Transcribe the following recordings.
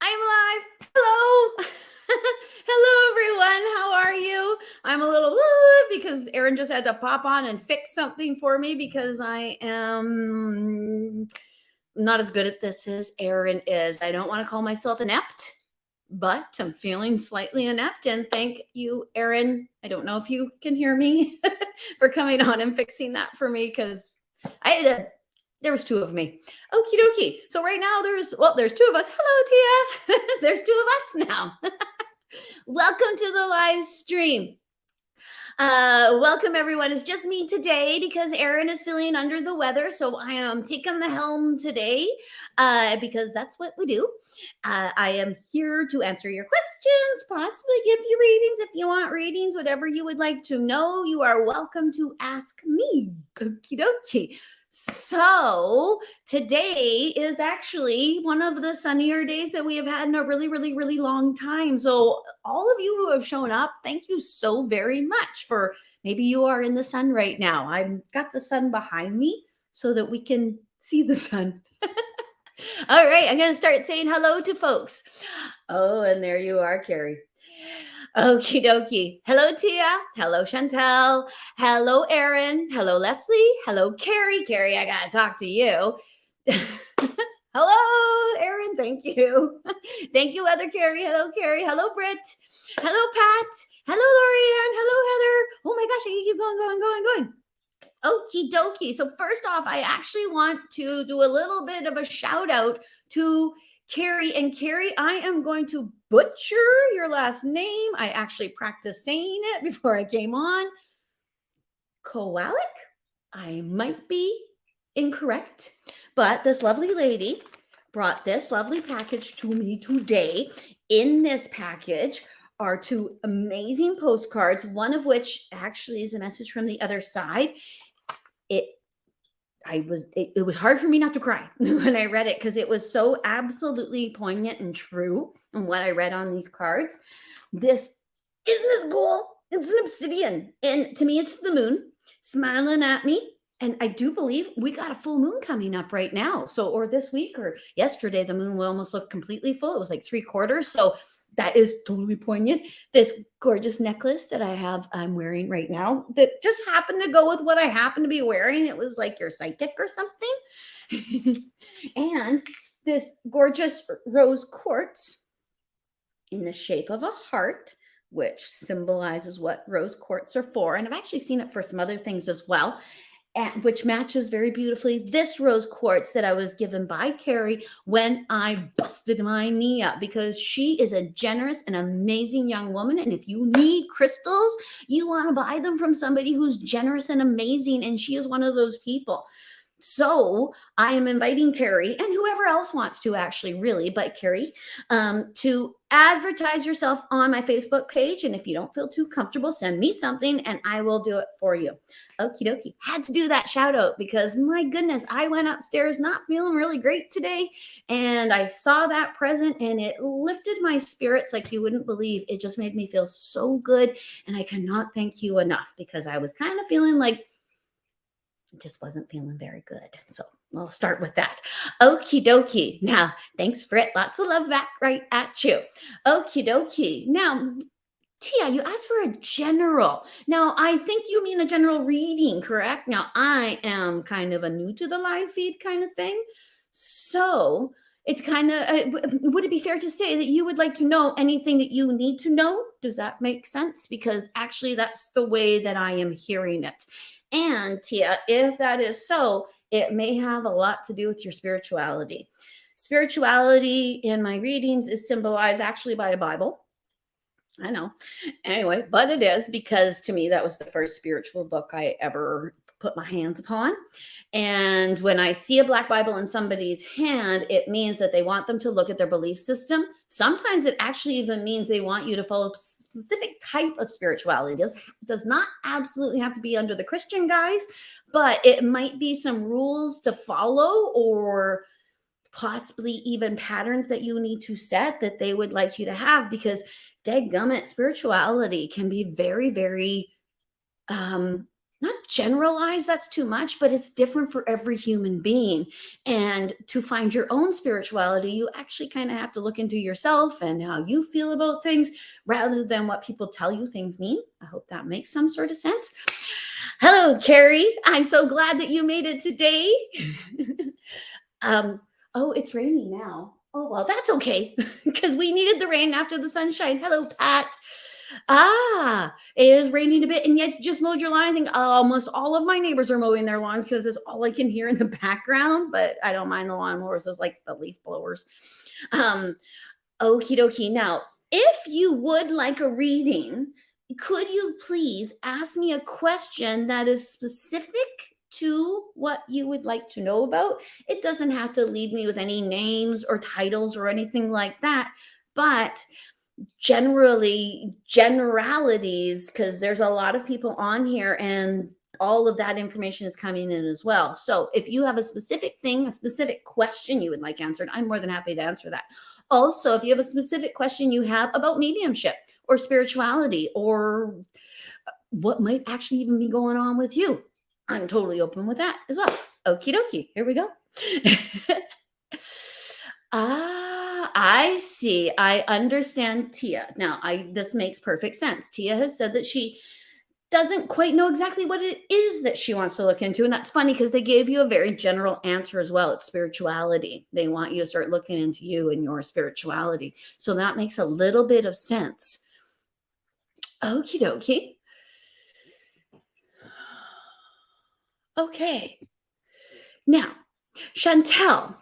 I'm alive. Hello. Hello, everyone. How are you? I'm a little because Erin just had to pop on and fix something for me because I am not as good at this as Erin is. I don't want to call myself inept, but I'm feeling slightly inept. And thank you, Erin. I don't know if you can hear me for coming on and fixing that for me because there was two of me. Okie dokie. So right now there's two of us. Hello, Tia. There's two of us now. Welcome to the live stream. Welcome everyone. It's just me today because Erin is feeling under the weather. So I am taking the helm today because that's what we do. I am here to answer your questions, possibly give you readings if you want readings, whatever you would like to know. You are welcome to ask me. Okie dokie. So today is actually one of the sunnier days that we have had in a really, really, really long time. So all of you who have shown up, thank you so very much for maybe you are in the sun right now. I've got the sun behind me so that we can see the sun. All right, I'm going to start saying hello to folks. Oh, and there you are, Carrie. Okie dokie. Hello, Tia. Hello, Chantel. Hello, Erin. Hello, Leslie. Hello, Carrie. Carrie, I got to talk to you. Hello, Erin. Thank you. Thank you, other Carrie. Hello, Carrie. Hello, Britt. Hello, Pat. Hello, Lorianne. Hello, Heather. Oh my gosh, I can keep going. Okie dokie. So first off, I actually want to do a little bit of a shout out to Carrie. And Carrie, I am going to butcher your last name. I actually practiced saying it before I came on. Kowalik? I might be incorrect, but this lovely lady brought this lovely package to me today. In this package are two amazing postcards, one of which actually is a message from the other side. It was hard for me not to cry when I read it because it was so absolutely poignant and true in what I read on these cards. Isn't this cool? It's an obsidian, and to me, it's the moon smiling at me. And I do believe we got a full moon coming up right now. So, or this week or yesterday, the moon will almost look completely full. It was like 3/4. So that is totally poignant. This gorgeous necklace that I'm wearing right now that just happened to go with what I happen to be wearing. It was like your psychic or something. And this gorgeous rose quartz in the shape of a heart, which symbolizes what rose quartz are for. And I've actually seen it for some other things as well. And which matches very beautifully this rose quartz that I was given by Carrie when I busted my knee up, because she is a generous and amazing young woman. And if you need crystals, you want to buy them from somebody who's generous and amazing. And she is one of those people. So I am inviting Carrie and whoever else wants to, actually, really, but Carrie, to advertise yourself on my Facebook page. And if you don't feel too comfortable, send me something and I will do it for you. Okie dokie. Had to do that shout out because my goodness, I went upstairs not feeling really great today. And I saw that present and it lifted my spirits like you wouldn't believe. It just made me feel so good. And I cannot thank you enough because I was kind of feeling like just wasn't feeling very good. So I'll start with that. Okie dokie. Now, thanks, Britt. Lots of love back right at you. Okie dokie. Now, Tia, you asked for a general. Now, I think you mean a general reading, correct? Now, I am kind of a new to the live feed kind of thing. So it's kind of, would it be fair to say that you would like to know anything that you need to know? Does that make sense? Because actually, that's the way that I am hearing it. And Tia, if that is so, it may have a lot to do with your spirituality. Spirituality in my readings is symbolized actually by a Bible. I know. Anyway, but it is because to me, that was the first spiritual book I ever put my hands upon. And when I see a Black Bible in somebody's hand, it means that they want them to look at their belief system. Sometimes it actually even means they want you to follow a specific type of spirituality. It does not absolutely have to be under the Christian guise, but it might be some rules to follow or possibly even patterns that you need to set that they would like you to have, because dadgummit, spirituality can be very, very not generalize, that's too much, but it's different for every human being. And to find your own spirituality, you actually kind of have to look into yourself and how you feel about things rather than what people tell you things mean. I hope that makes some sort of sense. Hello, Carrie. I'm so glad that you made it today. Oh, it's raining now. Oh, well, that's okay because we needed the rain after the sunshine. Hello, Pat. It is raining a bit, and yet you just mowed your lawn. I think almost all of my neighbors are mowing their lawns because it's all I can hear in the background. But I don't mind the lawnmowers; it's like the leaf blowers. Um, Okie dokie. Now, if you would like a reading, could you please ask me a question that is specific to what you would like to know about? It doesn't have to leave me with any names or titles or anything like that, but generally generalities, because there's a lot of people on here and all of that information is coming in as well. So if you have a specific thing, a specific question you would like answered, I'm more than happy to answer that. Also, if you have a specific question you have about mediumship or spirituality or what might actually even be going on with you, I'm totally open with that as well. Okie dokie. Here we go. I see. I understand Tia. Now, this makes perfect sense. Tia has said that she doesn't quite know exactly what it is that she wants to look into. And that's funny because they gave you a very general answer as well. It's spirituality. They want you to start looking into you and your spirituality. So that makes a little bit of sense. Okie dokie. Okay. Now, Chantel.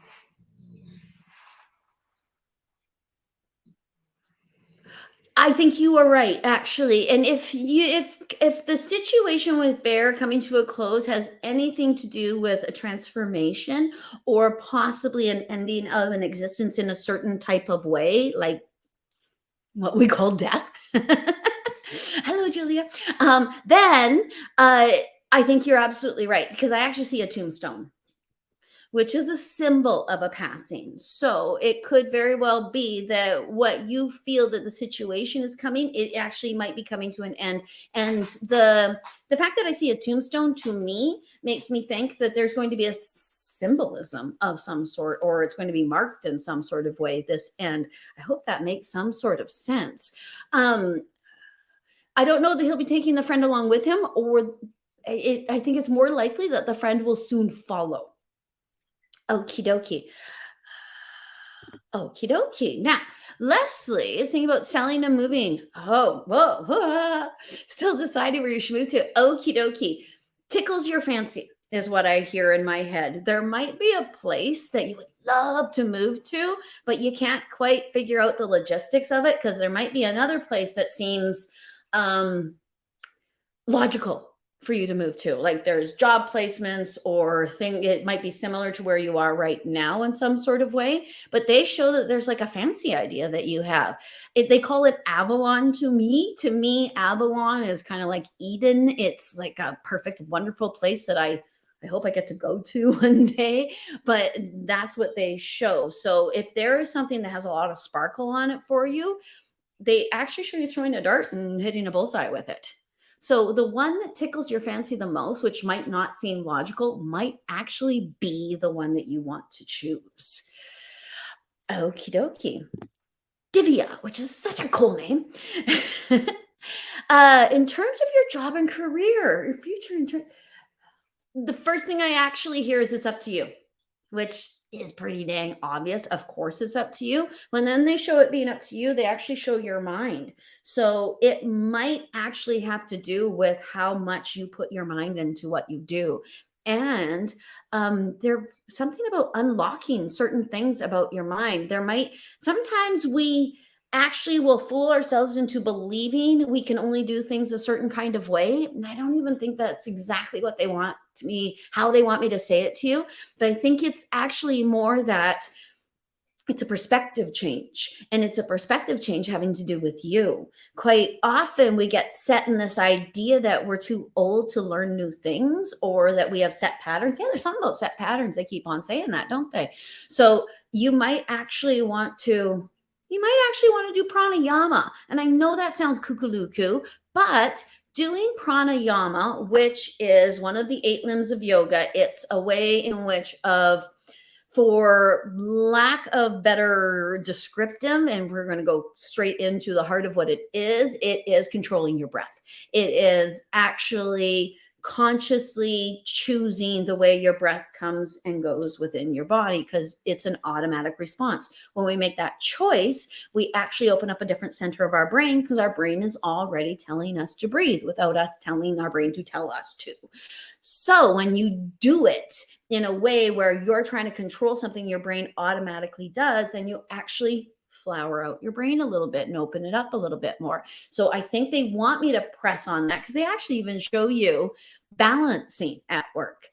I think you are right, actually. And if the situation with Bear coming to a close has anything to do with a transformation or possibly an ending of an existence in a certain type of way, like what we call death. Hello, Julia. Then I think you're absolutely right because I actually see a tombstone, which is a symbol of a passing. So it could very well be that what you feel that the situation is coming, it actually might be coming to an end. And the fact that I see a tombstone to me makes me think that there's going to be a symbolism of some sort, or it's going to be marked in some sort of way, this end. I hope that makes some sort of sense. I don't know that he'll be taking the friend along with him, or I think it's more likely that the friend will soon follow. Okie dokie. Okie dokie. Now, Leslie is thinking about selling and moving. Oh, whoa. Still deciding where you should move to. Okie dokie. Tickles your fancy is what I hear in my head. There might be a place that you would love to move to, but you can't quite figure out the logistics of it because there might be another place that seems logical for you to move to. Like there's job placements or it might be similar to where you are right now in some sort of way, but they show that there's like a fancy idea that you have. They call it Avalon to me. To me, Avalon is kind of like Eden. It's like a perfect, wonderful place that I hope I get to go to one day, but that's what they show. So if there is something that has a lot of sparkle on it for you, they actually show you throwing a dart and hitting a bullseye with it. So the one that tickles your fancy the most, which might not seem logical, might actually be the one that you want to choose. Okie dokie. Divya, which is such a cool name. In terms of your job and career, your future, the first thing I actually hear is it's up to you, which is pretty dang obvious. Of course, it's up to you. When then they show it being up to you, they actually show your mind. So it might actually have to do with how much you put your mind into what you do. And there's something about unlocking certain things about your mind. Sometimes we actually will fool ourselves into believing we can only do things a certain kind of way. And I don't even think that's exactly what they want how they want me to say it to you. But I think it's actually more that it's a perspective change, and it's a perspective change having to do with you. Quite often we get set in this idea that we're too old to learn new things, or that we have set patterns. Yeah, there's something about set patterns. They keep on saying that, don't they? So you might actually want to do pranayama. And I know that sounds cuckoo, but doing pranayama, which is one of the 8 limbs of yoga. It's a way in which for lack of better descriptive, and we're going to go straight into the heart of what it is controlling your breath. It is actually consciously choosing the way your breath comes and goes within your body, because it's an automatic response. When we make that choice, we actually open up a different center of our brain, because our brain is already telling us to breathe without us telling our brain to tell us to. So when you do it in a way where you're trying to control something your brain automatically does, then you actually flower out your brain a little bit and open it up a little bit more. So I think they want me to press on that, because they actually even show you balancing at work.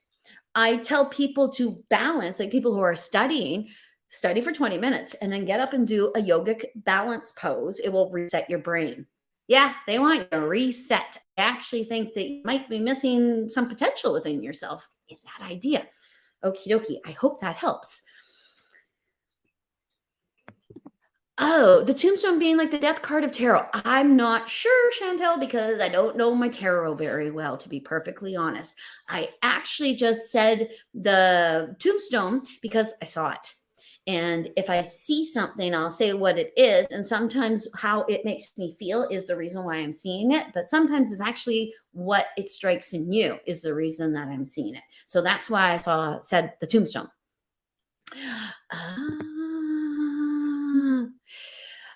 I tell people to balance, like people who are study for 20 minutes and then get up and do a yogic balance pose. It will reset your brain. Yeah, they want you to reset. I actually think that you might be missing some potential within yourself in that idea. Okie dokie. I hope that helps. Oh, the tombstone being like the death card of tarot. I'm not sure, Chantel, because I don't know my tarot very well, to be perfectly honest. I actually just said the tombstone because I saw it. And if I see something, I'll say what it is. And sometimes how it makes me feel is the reason why I'm seeing it. But sometimes it's actually what it strikes in you is the reason that I'm seeing it. So that's why I said the tombstone.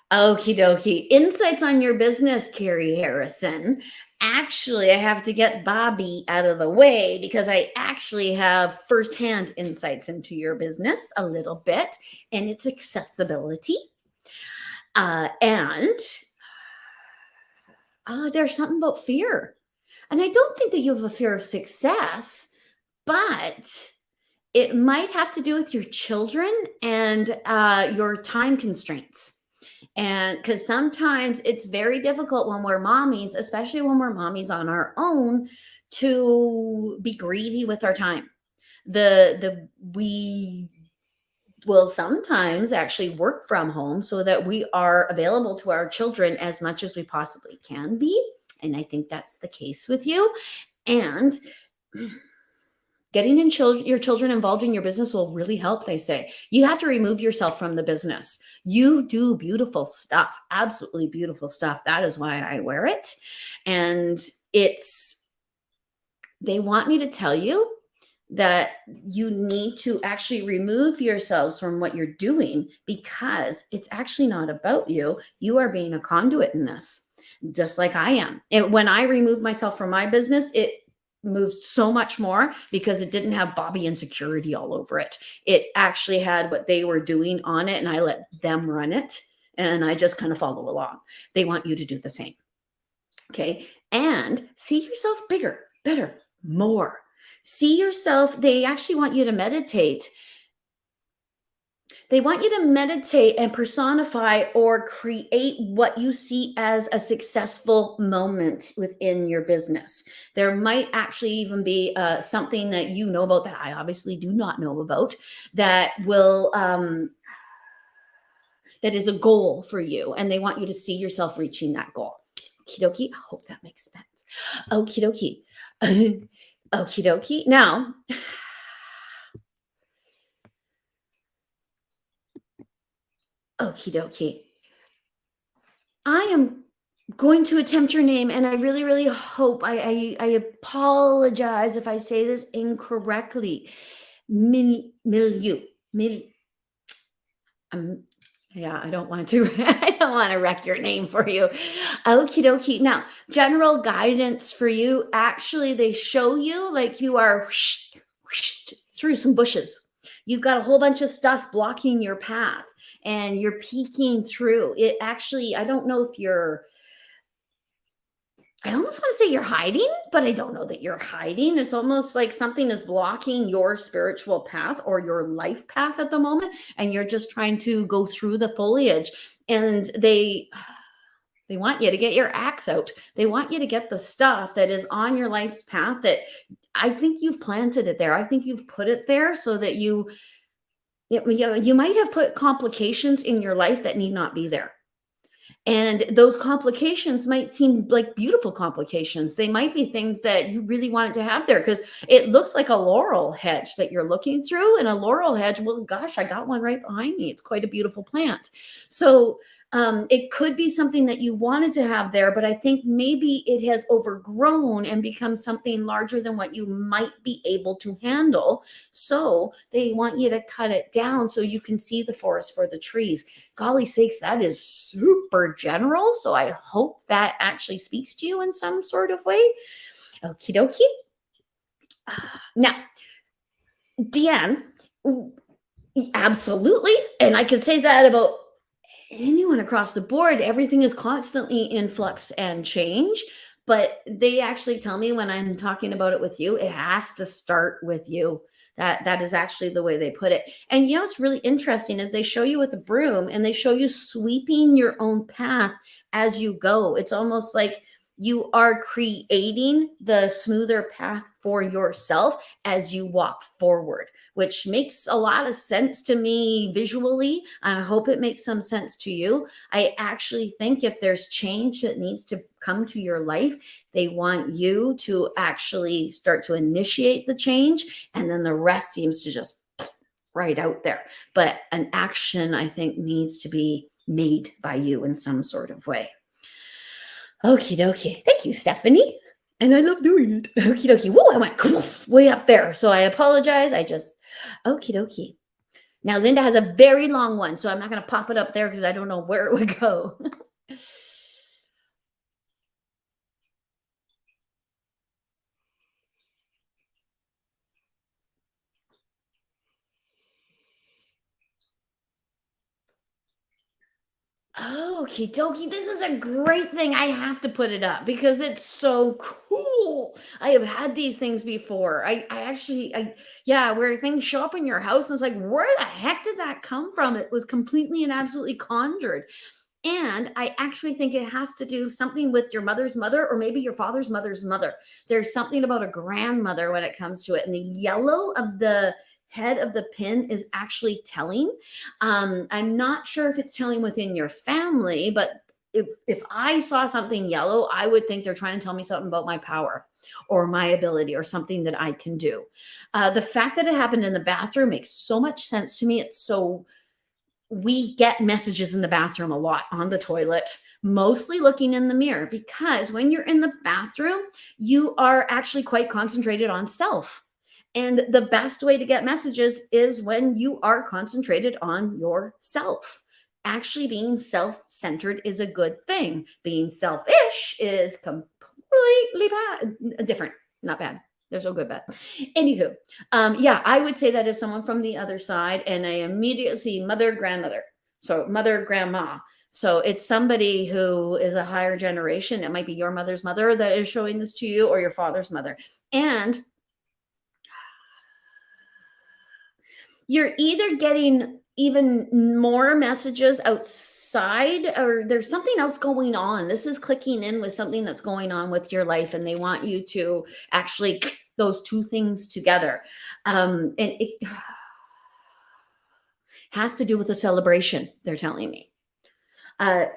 Okie dokie. Insights on your business, Carrie Harrison. Actually, I have to get Bobbi out of the way because I actually have firsthand insights into your business a little bit and its accessibility. And there's something about fear. And I don't think that you have a fear of success, but it might have to do with your children and your time constraints. And because sometimes it's very difficult when we're mommies, especially when we're mommies on our own, to be greedy with our time. We will sometimes actually work from home so that we are available to our children as much as we possibly can be. And I think that's the case with you. And getting your children involved in your business will really help, they say. You have to remove yourself from the business. You do beautiful stuff, absolutely beautiful stuff. That is why I wear it. And they want me to tell you that you need to actually remove yourselves from what you're doing, because it's actually not about you. You are being a conduit in this, just like I am. And when I remove myself from my business, it moved so much more because it didn't have Bobbi insecurity all over it. It actually had what they were doing on it, and I let them run it, and I just kind of follow along. They want you to do the same. Okay. And see yourself bigger, better, more. See yourself. They actually want you to meditate. They want you to meditate and personify or create what you see as a successful moment within your business. There might actually even be something that you know about that I obviously do not know about that will that is a goal for you, and they want you to see yourself reaching that goal. Okie dokie. I hope that makes sense. Okie dokie. Okie dokie. Now, okie dokie. I am going to attempt your name, and I really, really hope I apologize if I say this incorrectly. Yeah, I don't want to wreck your name for you. Okie dokie. Now, general guidance for you. Actually, they show you like you are through some bushes. You've got a whole bunch of stuff blocking your path, and you're peeking through it. Actually, I don't know if I almost want to say you're hiding, but I don't know that you're hiding. It's almost like something is blocking your spiritual path or your life path at the moment, and you're just trying to go through the foliage. And they want you to get your axe out. They want you to get the stuff that is on your life's path that I think you've planted it there. I think you've put it there so that you might have put complications in your life that need not be there. And those complications might seem like beautiful complications. They might be things that you really wanted to have there because it looks like a laurel hedge that you're looking through. And a laurel hedge, well, gosh, I got one right behind me. It's quite a beautiful plant. So it could be something that you wanted to have there, but I think maybe it has overgrown and become something larger than what you might be able to handle. So they want you to cut it down so you can see the forest for the trees. Golly sakes, that is super general. So I hope that actually speaks to you in some sort of way. Okie dokie. Now, Deanne, absolutely. And I could say that about anyone across the board. Everything is constantly in flux and change. But they actually tell me when I'm talking about it with you, it has to start with you. That is actually the way they put it. And you know what's really interesting is they show you with a broom and they show you sweeping your own path as you go. It's almost like you are creating the smoother path for yourself as you walk forward, which makes a lot of sense to me visually. I hope it makes some sense to you. I actually think if there's change that needs to come to your life, they want you to actually start to initiate the change, and then the rest seems to just right out there. But an action, I think, needs to be made by you in some sort of way. Okie dokie. Thank you, Stephanie. And I love doing it. Okie dokie. Whoa, I went way up there. So I apologize. Okie dokie. Now, Linda has a very long one, so I'm not going to pop it up there because I don't know where it would go. Okie dokie. This is a great thing. I have to put it up because it's so cool. I have had these things before. Yeah, where things show up in your house and it's like, where the heck did that come from? It was completely and absolutely conjured. And I actually think it has to do something with your mother's mother or maybe your father's mother's mother. There's something about a grandmother when it comes to it. And the yellow of the head of the pin is actually telling. I'm not sure if it's telling within your family, but if I saw something yellow, I would think they're trying to tell me something about my power or my ability or something that I can do. The fact that it happened in the bathroom makes so much sense to me. We get messages in the bathroom a lot on the toilet, mostly looking in the mirror, because when you're in the bathroom, you are actually quite concentrated on self. And the best way to get messages is when you are concentrated on yourself. Actually, being self-centered is a good thing. Being selfish is completely different, not bad. There's no good bad. Anywho, yeah, I would say that is someone from the other side, and I immediately see mother, grandmother. So mother, grandma. So it's somebody who is a higher generation. It might be your mother's mother that is showing this to you, or your father's mother. And you're either getting even more messages outside or there's something else going on. This is clicking in with something that's going on with your life, and they want you to actually those two things together. And it has to do with a celebration, they're telling me. And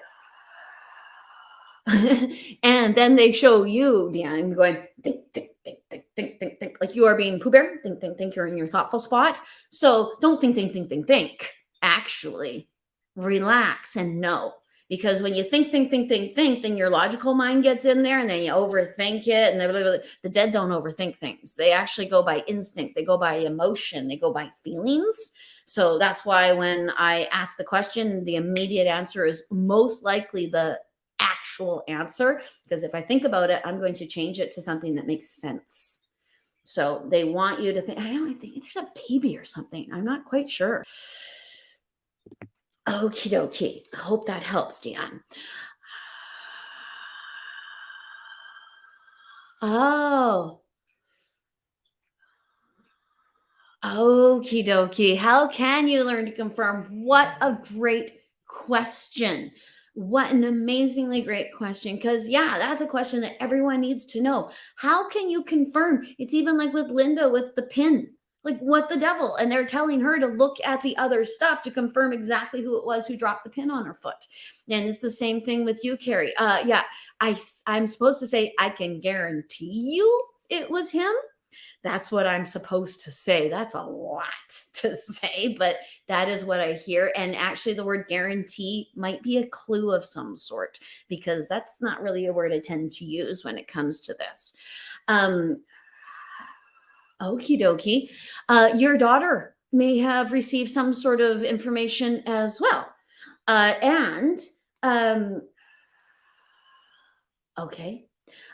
then they show you, Deanne, going think, think, think, think, think, think, think, like you are being Pooh Bear. Think, think, think. You're in your thoughtful spot. So don't think, think, think, think, think. Actually, relax and know. Because when you think, think, think, think, think, then your logical mind gets in there, and then you overthink it. And the dead don't overthink things. They actually go by instinct. They go by emotion. They go by feelings. So that's why when I ask the question, the immediate answer is most likely the actual answer, because if I think about it, I'm going to change it to something that makes sense. So they want you to think, I think there's a baby or something. I'm not quite sure. Okie dokie. I hope that helps, Deanne. Oh. Okie dokie. How can you learn to confirm? What a great question. What an amazingly great question. Because, yeah, that's a question that everyone needs to know. How can you confirm? It's even like with Linda with the pin. Like, what the devil? And they're telling her to look at the other stuff to confirm exactly who it was who dropped the pin on her foot. And it's the same thing with you, Carrie. Yeah, I'm supposed to say, I can guarantee you it was him. That's what I'm supposed to say. That's a lot to say, but that is what I hear. And actually, the word guarantee might be a clue of some sort, because that's not really a word I tend to use when it comes to this. Okie dokie. Your daughter may have received some sort of information as well. Okay,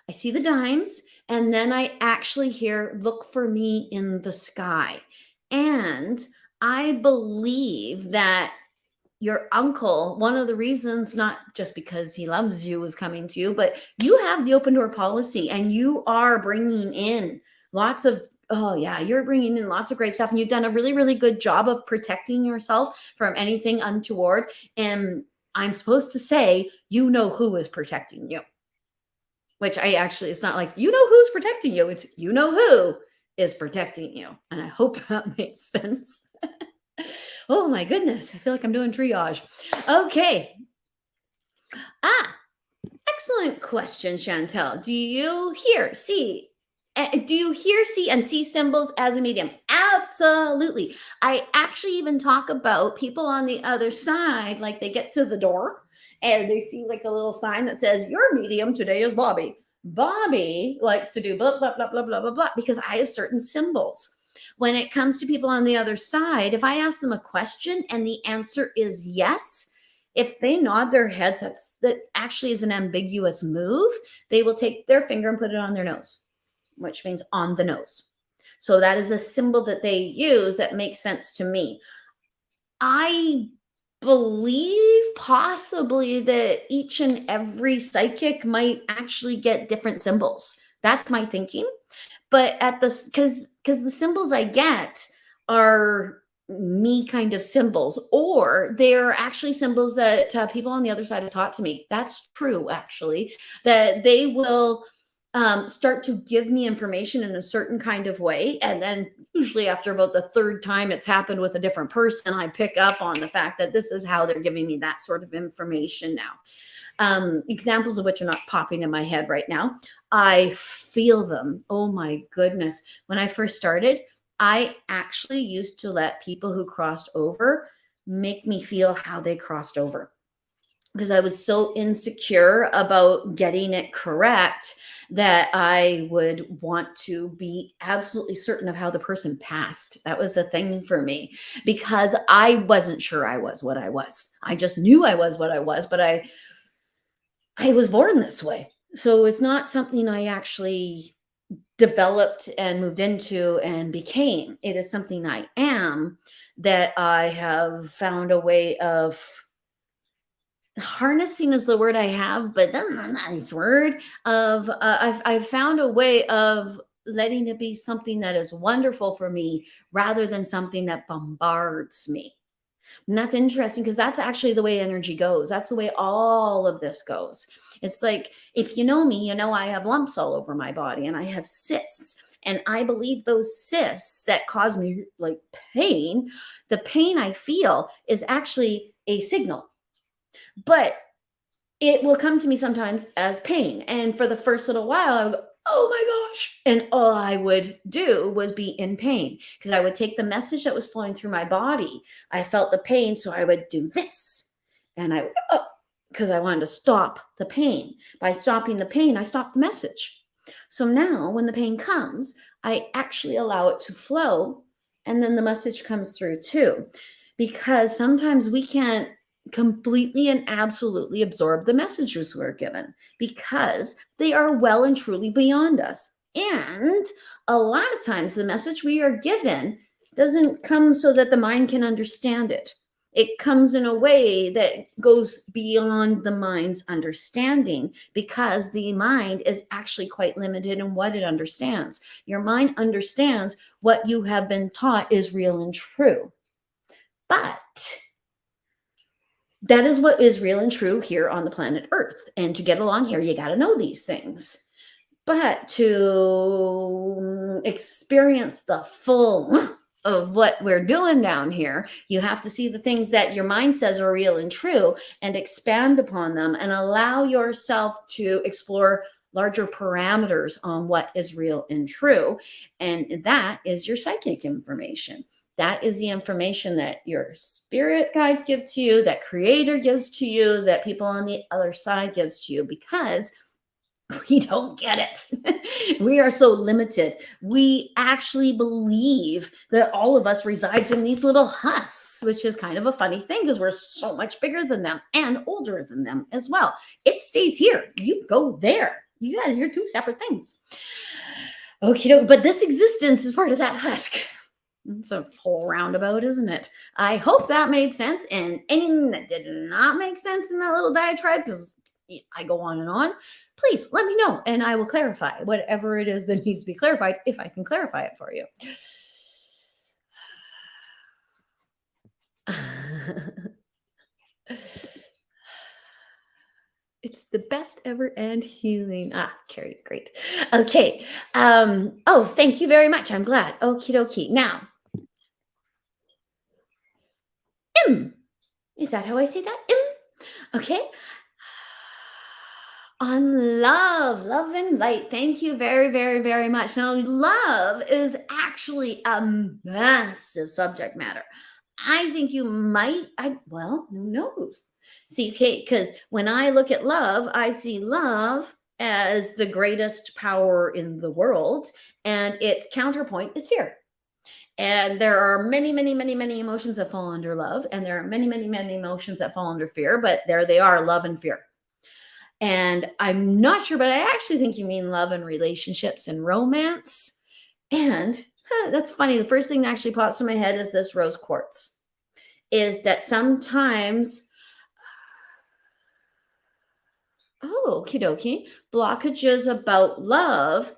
I see the dimes, and then I actually hear, look for me in the sky. And I believe that your uncle, one of the reasons, not just because he loves you, is coming to you, but you have the open door policy, and you are bringing in lots of, oh yeah, you're bringing in lots of great stuff, and you've done a really, really good job of protecting yourself from anything untoward. And I'm supposed to say, you know who is protecting you, which I actually, it's not like, you know who's protecting you. It's, you know who is protecting you. And I hope that makes sense. Oh my goodness. I feel like I'm doing triage. Okay. Excellent question, Chantel. Do you hear, see, and see symbols as a medium? Absolutely. I actually even talk about people on the other side, like they get to the door and they see like a little sign that says, your medium today is Bobbi. Bobbi likes to do blah, blah, blah, blah, blah, blah, blah, because I have certain symbols. When it comes to people on the other side, if I ask them a question and the answer is yes, if they nod their heads, that actually is an ambiguous move. They will take their finger and put it on their nose, which means on the nose. So that is a symbol that they use that makes sense to me. I believe possibly that each and every psychic might actually get different symbols. That's my thinking. But at this, because the symbols I get are me kind of symbols, or they're actually symbols that people on the other side have taught to me. That's true, actually, that they will start to give me information in a certain kind of way. And then usually after about the third time it's happened with a different person, I pick up on the fact that this is how they're giving me that sort of information now. Examples of which are not popping in my head right now. I feel them. Oh my goodness. When I first started, I actually used to let people who crossed over make me feel how they crossed over, because I was so insecure about getting it correct that I would want to be absolutely certain of how the person passed. That was a thing for me, because I wasn't sure I was what I was. I just knew I was what I was, but I was born this way. So it's not something I actually developed and moved into and became. It is something I am, that I have found a way of harnessing, is the word I have, but that's not a nice word. I've found a way of letting it be something that is wonderful for me rather than something that bombards me. And that's interesting, because that's actually the way energy goes. That's the way all of this goes. It's like, if you know me, you know I have lumps all over my body and I have cysts. And I believe those cysts that cause me like pain, the pain I feel is actually a signal. But it will come to me sometimes as pain. And for the first little while, I would go, oh my gosh. And all I would do was be in pain, because I would take the message that was flowing through my body. I felt the pain, so I would do this. And I would, because I wanted to stop the pain. By stopping the pain, I stopped the message. So now when the pain comes, I actually allow it to flow. And then the message comes through too. Because sometimes we can't completely and absolutely absorb the messages we're given, because they are well and truly beyond us. And a lot of times the message we are given doesn't come so that the mind can understand it. It comes in a way that goes beyond the mind's understanding, because the mind is actually quite limited in what it understands. Your mind understands what you have been taught is real and true. But that is what is real and true here on the planet Earth. And to get along here, you got to know these things. But to experience the full of what we're doing down here. You have to see the things that your mind says are real and true and expand upon them and allow yourself to explore larger parameters on what is real and true. And that is your psychic information. That is the information that your spirit guides give to you, that creator gives to you, that people on the other side gives to you, because we don't get it. We are so limited. We actually believe that all of us resides in these little husks, which is kind of a funny thing because we're so much bigger than them and older than them as well. It stays here. You go there. You guys, you're two separate things. Okay, but this existence is part of that husk. It's a whole roundabout, isn't it? I hope that made sense. And anything that did not make sense in that little diatribe, because I go on and on, please let me know and I will clarify whatever it is that needs to be clarified, if I can clarify it for you. It's the best ever and healing. Carrie, great. Okay. Oh, thank you very much. I'm glad. Okie dokie. Now, is that how I say that? Okay. On love and light. Thank you very, very, very much. Now, love is actually a massive subject matter. I think you might, well, who knows? See, okay, because when I look at love, I see love as the greatest power in the world, and its counterpoint is fear. And there are many, many, many, many emotions that fall under love, and there are many, many, many emotions that fall under fear, but there they are, love and fear. And I'm not sure, but I actually think you mean love and relationships and romance. And that's funny. The first thing that actually pops in my head is this rose quartz, is that sometimes, okie dokie, blockages about love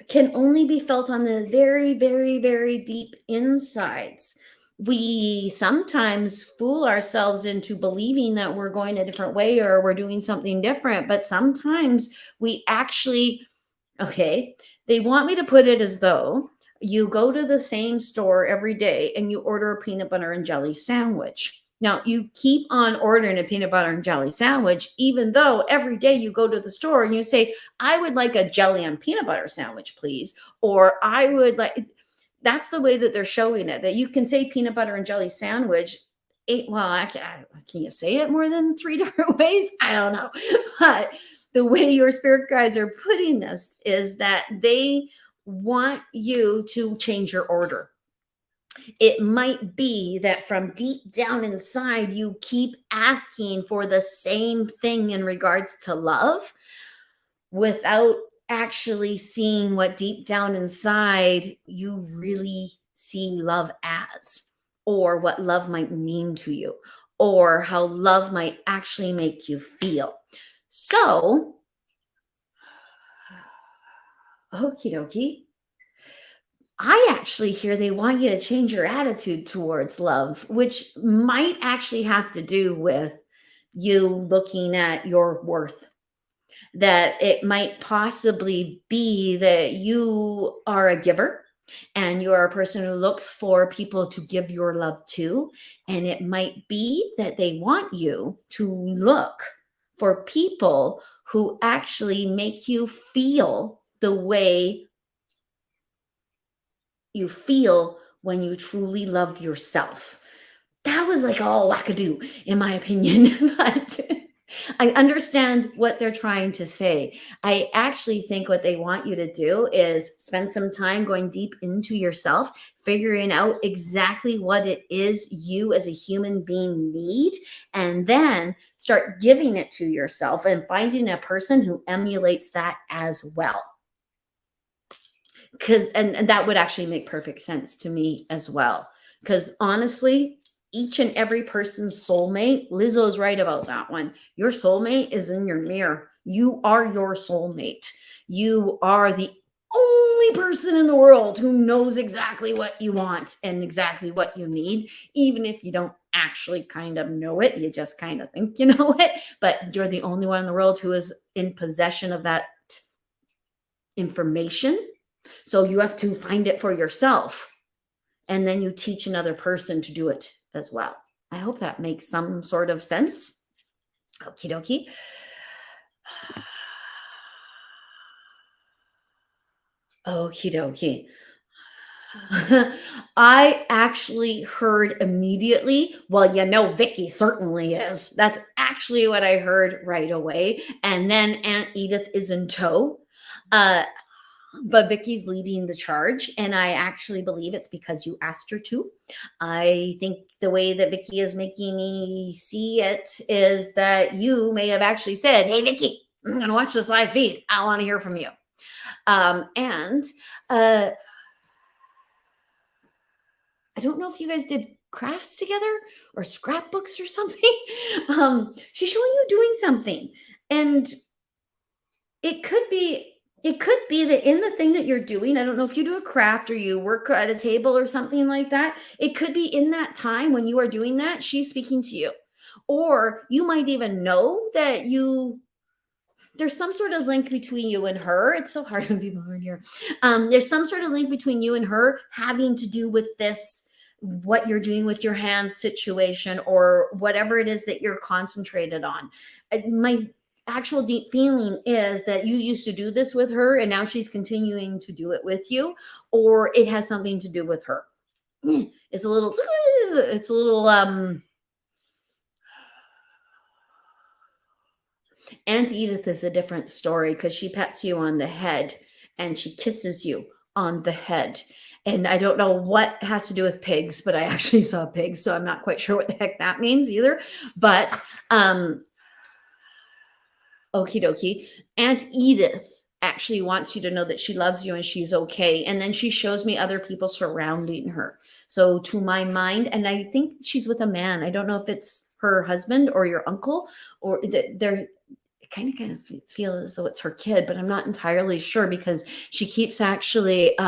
can only be felt on the very, very, very deep insides. We sometimes fool ourselves into believing that we're going a different way or we're doing something different, but sometimes we actually, okay, they want me to put it as though you go to the same store every day and you order a peanut butter and jelly sandwich. Now, you keep on ordering a peanut butter and jelly sandwich, even though every day you go to the store and you say, I would like a jelly and peanut butter sandwich, please. Or I would like, that's the way that they're showing it, that you can say peanut butter and jelly sandwich. Can you say it more than 3 different ways? I don't know. But the way your spirit guides are putting this is that they want you to change your order. It might be that from deep down inside, you keep asking for the same thing in regards to love without actually seeing what deep down inside you really see love as, or what love might mean to you, or how love might actually make you feel. So, okie dokie. I actually hear they want you to change your attitude towards love, which might actually have to do with you looking at your worth. That it might possibly be that you are a giver and you are a person who looks for people to give your love to. And it might be that they want you to look for people who actually make you feel the way you feel when you truly love yourself. That was like all wackadoo, in my opinion, but I understand what they're trying to say. I actually think what they want you to do is spend some time going deep into yourself, figuring out exactly what it is you as a human being need, and then start giving it to yourself and finding a person who emulates that as well. Because and that would actually make perfect sense to me as well. Because honestly, each and every person's soulmate, Lizzo's right about that one. Your soulmate is in your mirror. You are your soulmate. You are the only person in the world who knows exactly what you want and exactly what you need, even if you don't actually kind of know it. You just kind of think you know it, but you're the only one in the world who is in possession of that information. So you have to find it for yourself. and then you teach another person to do it as well. I hope that makes some sort of sense. Okie dokie. Okie dokie. I actually heard immediately, well, Vicky certainly is. That's actually what I heard right away. And then Aunt Edith is in tow. But Vicky's leading the charge, and I actually believe it's because you asked her to. I think the way that Vicky is making me see it is that you may have actually said, "Hey, Vicky, I'm going to watch this live feed. I want to hear from you." And I don't know if you guys did crafts together or scrapbooks or something. She's showing you doing something, and it could be that in the thing that you're doing, I don't know if you do a craft or you work at a table or something like that. It could be in that time when you are doing that, she's speaking to you. Or you might even know that there's some sort of link between you and her. It's so hard when people are in here. There's some sort of link between you and her having to do with this, what you're doing with your hands situation, or whatever it is that you're concentrated on. My actual deep feeling is that you used to do this with her and now she's continuing to do it with you, or it has something to do with her. It's a little Aunt Edith is a different story because she pets you on the head and she kisses you on the head. And I don't know what has to do with pigs, but I actually saw pigs, so I'm not quite sure what the heck that means either. But okie dokie. Aunt Edith actually wants you to know that she loves you and she's okay. And then she shows me other people surrounding her. So to my mind, and I think she's with a man. I don't know if it's her husband or your uncle, or they're kind of feel as though it's her kid, but I'm not entirely sure because she keeps actually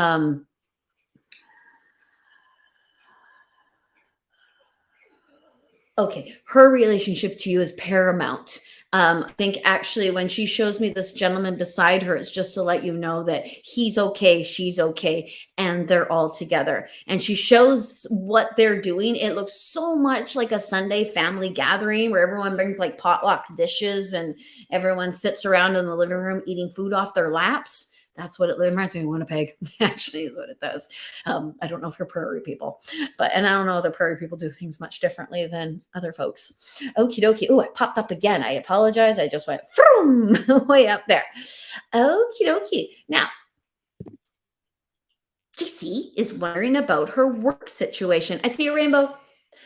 okay, her relationship to you is paramount. I think actually when she shows me this gentleman beside her, it's just to let you know that he's okay, she's okay, and they're all together. And she shows what they're doing. It looks so much like a Sunday family gathering where everyone brings like potluck dishes and everyone sits around in the living room eating food off their laps. That's what it reminds me of Winnipeg, actually, is what it does. I don't know if you're prairie people, and I don't know other prairie people do things much differently than other folks. Okie dokie. Oh, I popped up again. I apologize. I just went from way up there. Okie dokie. Now, JC is wondering about her work situation. I see a rainbow.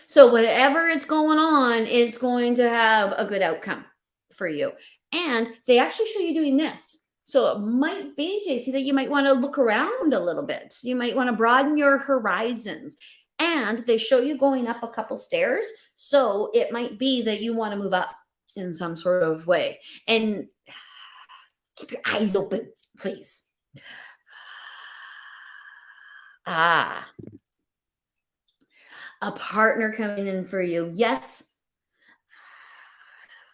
So whatever is going on is going to have a good outcome for you. And they actually show you doing this. So it might be, JC, that you might want to look around a little bit. You might want to broaden your horizons. And they show you going up a couple stairs. So it might be that you want to move up in some sort of way. And keep your eyes open, please. A partner coming in for you. Yes.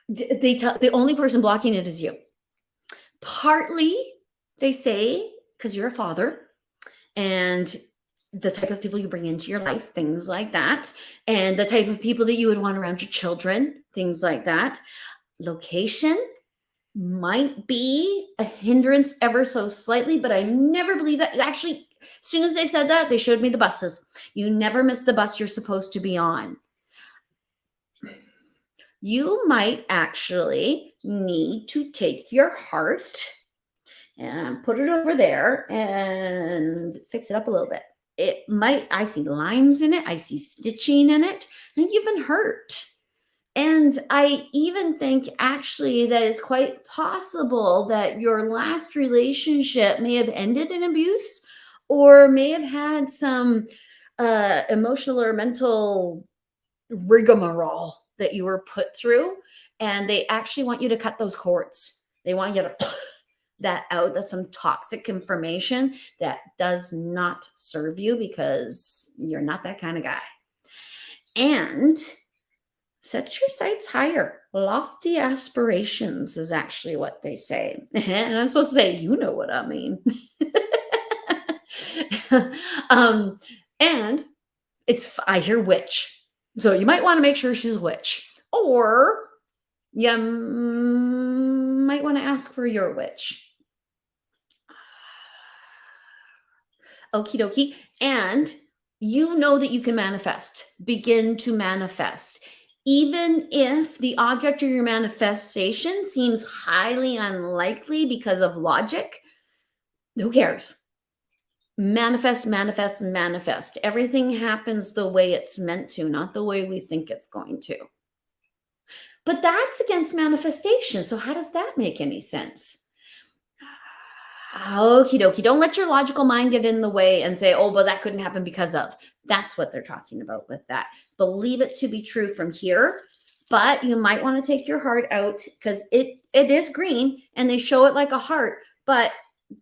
The only person blocking it is you. Partly, they say, because you're a father and the type of people you bring into your life, things like that, and the type of people that you would want around your children, things like that. Location might be a hindrance ever so slightly, but I never believe that. Actually, as soon as they said that, they showed me the buses. You never miss the bus you're supposed to be on. You might actually need to take your heart and put it over there and fix it up a little bit. I see lines in it. I see stitching in it. I think you've been hurt. And I even think actually that it's quite possible that your last relationship may have ended in abuse or may have had some emotional or mental rigmarole that you were put through, and they actually want you to cut those cords. They want you to that out. That's some toxic information that does not serve you because you're not that kind of guy. And set your sights higher. Lofty aspirations is actually what they say. And I'm supposed to say, you know what I mean. And I hear witch. So you might want to make sure she's a witch. Or you might want to ask for your witch. Okie dokie. And you know that you can manifest. Begin to manifest. Even if the object of your manifestation seems highly unlikely because of logic, who cares? Manifest, manifest, manifest. Everything happens the way it's meant to, not the way we think it's going to. But that's against manifestation. So how does that make any sense? Okie dokie. Don't let your logical mind get in the way and say, oh, but that couldn't happen because of. That's what they're talking about with that. Believe it to be true from here, but you might want to take your heart out because it is green and they show it like a heart, but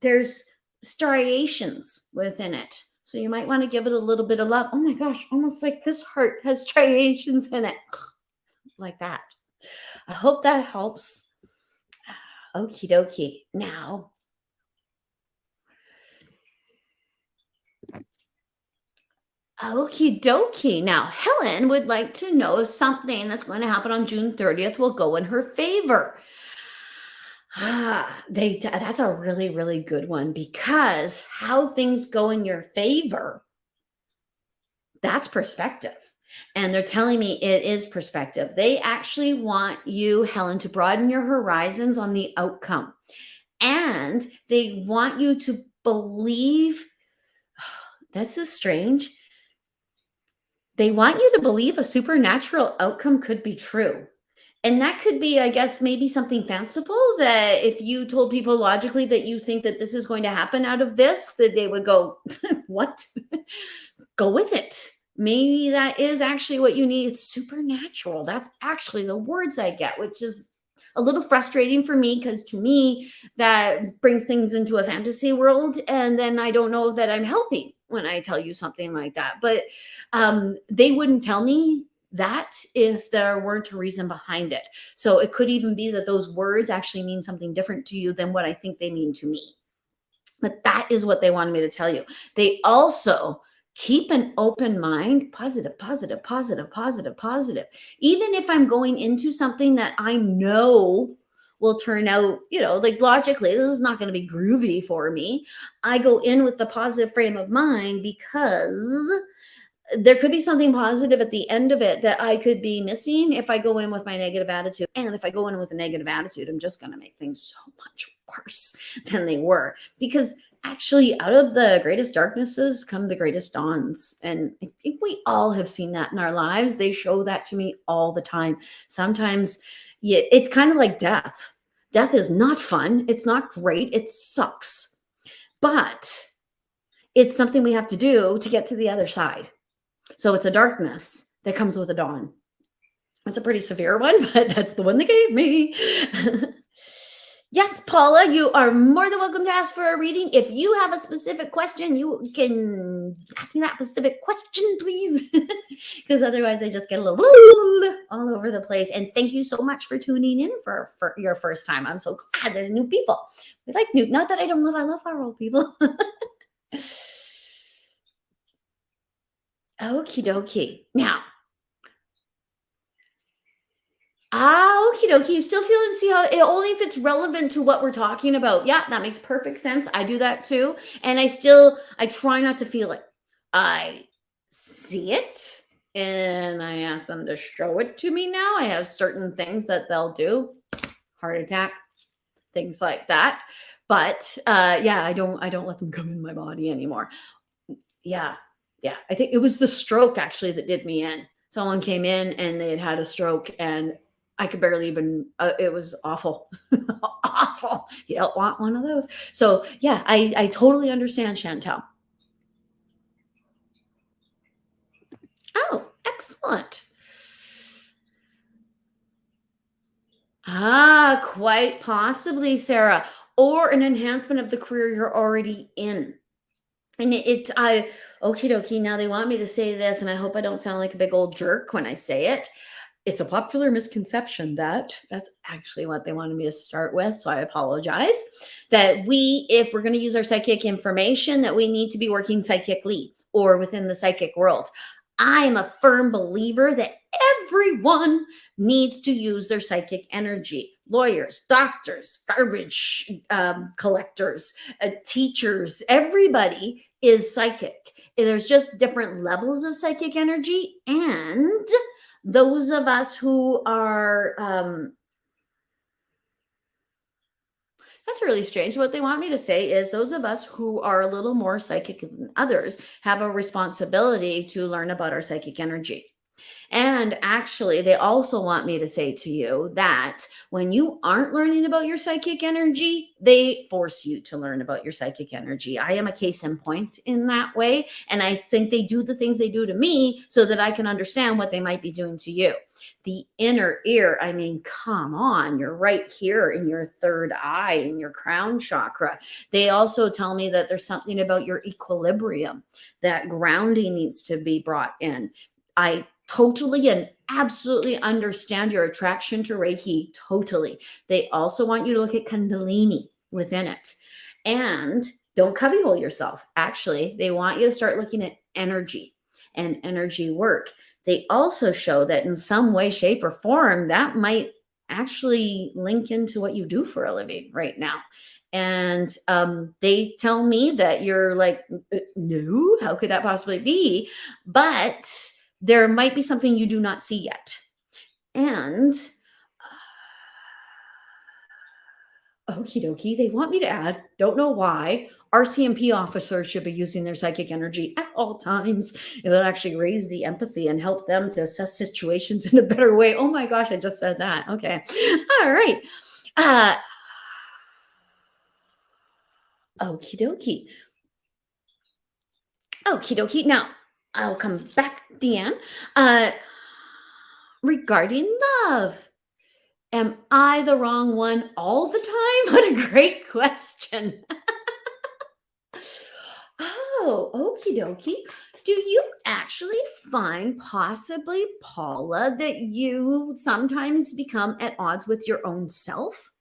there's striations within it. So you might want to give it a little bit of love. Oh my gosh, almost like this heart has striations in it. Like that. I hope that helps. Okie dokie. Now, okie dokie. Now, Helen would like to know if something that's going to happen on June 30th will go in her favor. That's a really, really good one because how things go in your favor, that's perspective. And they're telling me it is perspective. They actually want you, Helen, to broaden your horizons on the outcome. And they want you to believe, this is strange. They want you to believe a supernatural outcome could be true. And that could be, I guess, maybe something fanciful that if you told people logically that you think that this is going to happen out of this, that they would go, what? Go with it. Maybe that is actually what you need. It's supernatural. That's actually the words I get, which is a little frustrating for me because to me, that brings things into a fantasy world. And then I don't know that I'm helping when I tell you something like that. But they wouldn't tell me that if there weren't a reason behind it. So it could even be that those words actually mean something different to you than what I think they mean to me. But that is what they wanted me to tell you. They also keep an open mind, positive, positive, positive, positive, positive. Even if I'm going into something that I know will turn out, like logically, this is not going to be groovy for me. I go in with the positive frame of mind because there could be something positive at the end of it that I could be missing if I go in with my negative attitude. And if I go in with a negative attitude, I'm just going to make things so much worse than they were. Because actually, out of the greatest darknesses come the greatest dawns. And I think we all have seen that in our lives. They show that to me all the time. Sometimes it's kind of like death. Death is not fun. It's not great. It sucks. But it's something we have to do to get to the other side. So it's a darkness that comes with a dawn. That's a pretty severe one, but that's the one they gave me. Yes, Paula, you are more than welcome to ask for a reading. If you have a specific question, you can ask me that specific question, please. Because otherwise I just get a little all over the place. And thank you so much for tuning in for your first time. I'm so glad that new people. We like new, not that I love our old people. Okie dokie. Now, okie dokie. You still feel and see how only if it's relevant to what we're talking about. Yeah, that makes perfect sense. I do that too. And I try not to feel it. I see it and I ask them to show it to me now. I have certain things that they'll do. Heart attack, things like that. But yeah, I don't let them come in my body anymore. Yeah. I think it was the stroke actually that did me in. Someone came in and they had a stroke and I could barely even, it was awful. Awful. You don't want one of those. So yeah, I totally understand, Chantel. Oh, excellent. Quite possibly, Sarah, or an enhancement of the career you're already in. And okie dokie. Now they want me to say this, and I hope I don't sound like a big old jerk when I say it. It's a popular misconception that's actually what they wanted me to start with. So I apologize that if we're going to use our psychic information, that we need to be working psychically or within the psychic world. I am a firm believer that everyone needs to use their psychic energy. Lawyers, doctors, garbage collectors, teachers, everybody is psychic. There's just different levels of psychic energy. And those of us who are, that's really strange. What they want me to say is those of us who are a little more psychic than others have a responsibility to learn about our psychic energy. And actually, they also want me to say to you that when you aren't learning about your psychic energy, they force you to learn about your psychic energy. I am a case in point in that way. And I think they do the things they do to me so that I can understand what they might be doing to you. The inner ear, I mean, come on, you're right here in your third eye, in your crown chakra. They also tell me that there's something about your equilibrium, that grounding needs to be brought in. I totally and absolutely understand your attraction to Reiki. Totally. They also want you to look at Kundalini within it. And don't cubbyhole yourself. Actually, they want you to start looking at energy and energy work. They also show that in some way, shape, or form, that might actually link into what you do for a living right now. And they tell me that you're like, no, how could that possibly be? But there might be something you do not see yet. And okie dokie, they want me to add, don't know why, RCMP officers should be using their psychic energy at all times. It will actually raise the empathy and help them to assess situations in a better way. Oh my gosh, I just said that. Okay. All right. Okie dokie. Okie dokie. Now, I'll come back, Deanne. Regarding love, am I the wrong one all the time? What a great question. Oh, okie dokie. Do you actually find possibly, Paula, that you sometimes become at odds with your own self?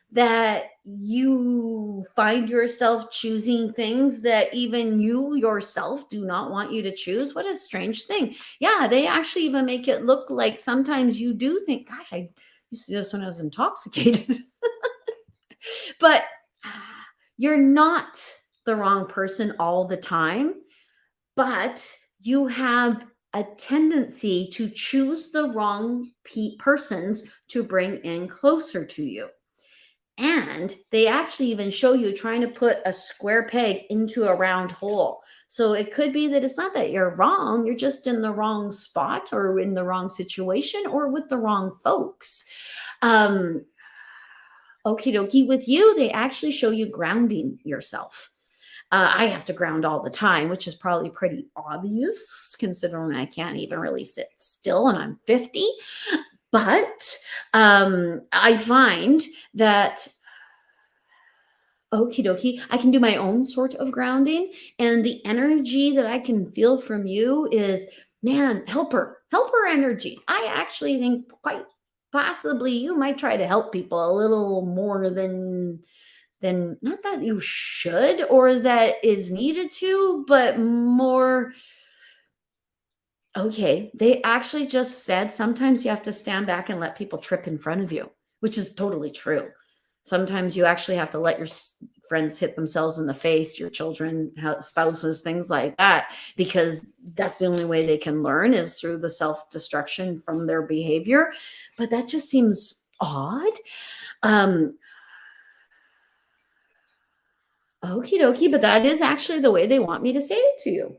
That you find yourself choosing things that even you yourself do not want you to choose? What a strange thing. Yeah, they actually even make it look like sometimes you do think, gosh, I used to do this when I was intoxicated. But you're not the wrong person all the time, but you have a tendency to choose the wrong persons to bring in closer to you. And they actually even show you trying to put a square peg into a round hole. So it could be that it's not that you're wrong, you're just in the wrong spot or in the wrong situation or with the wrong folks. Okie dokie, with you, they actually show you grounding yourself. I have to ground all the time, which is probably pretty obvious considering I can't even really sit still and I'm 50. But I find that, okie dokie, I can do my own sort of grounding. And the energy that I can feel from you is, man, helper energy. I actually think quite possibly you might try to help people a little more than not that you should or that is needed to, but more. Okay, they actually just said sometimes you have to stand back and let people trip in front of you, which is totally true. Sometimes you actually have to let your friends hit themselves in the face, your children, spouses, things like that, because that's the only way they can learn is through the self-destruction from their behavior. But that just seems odd. Okie dokie, but that is actually the way they want me to say it to you.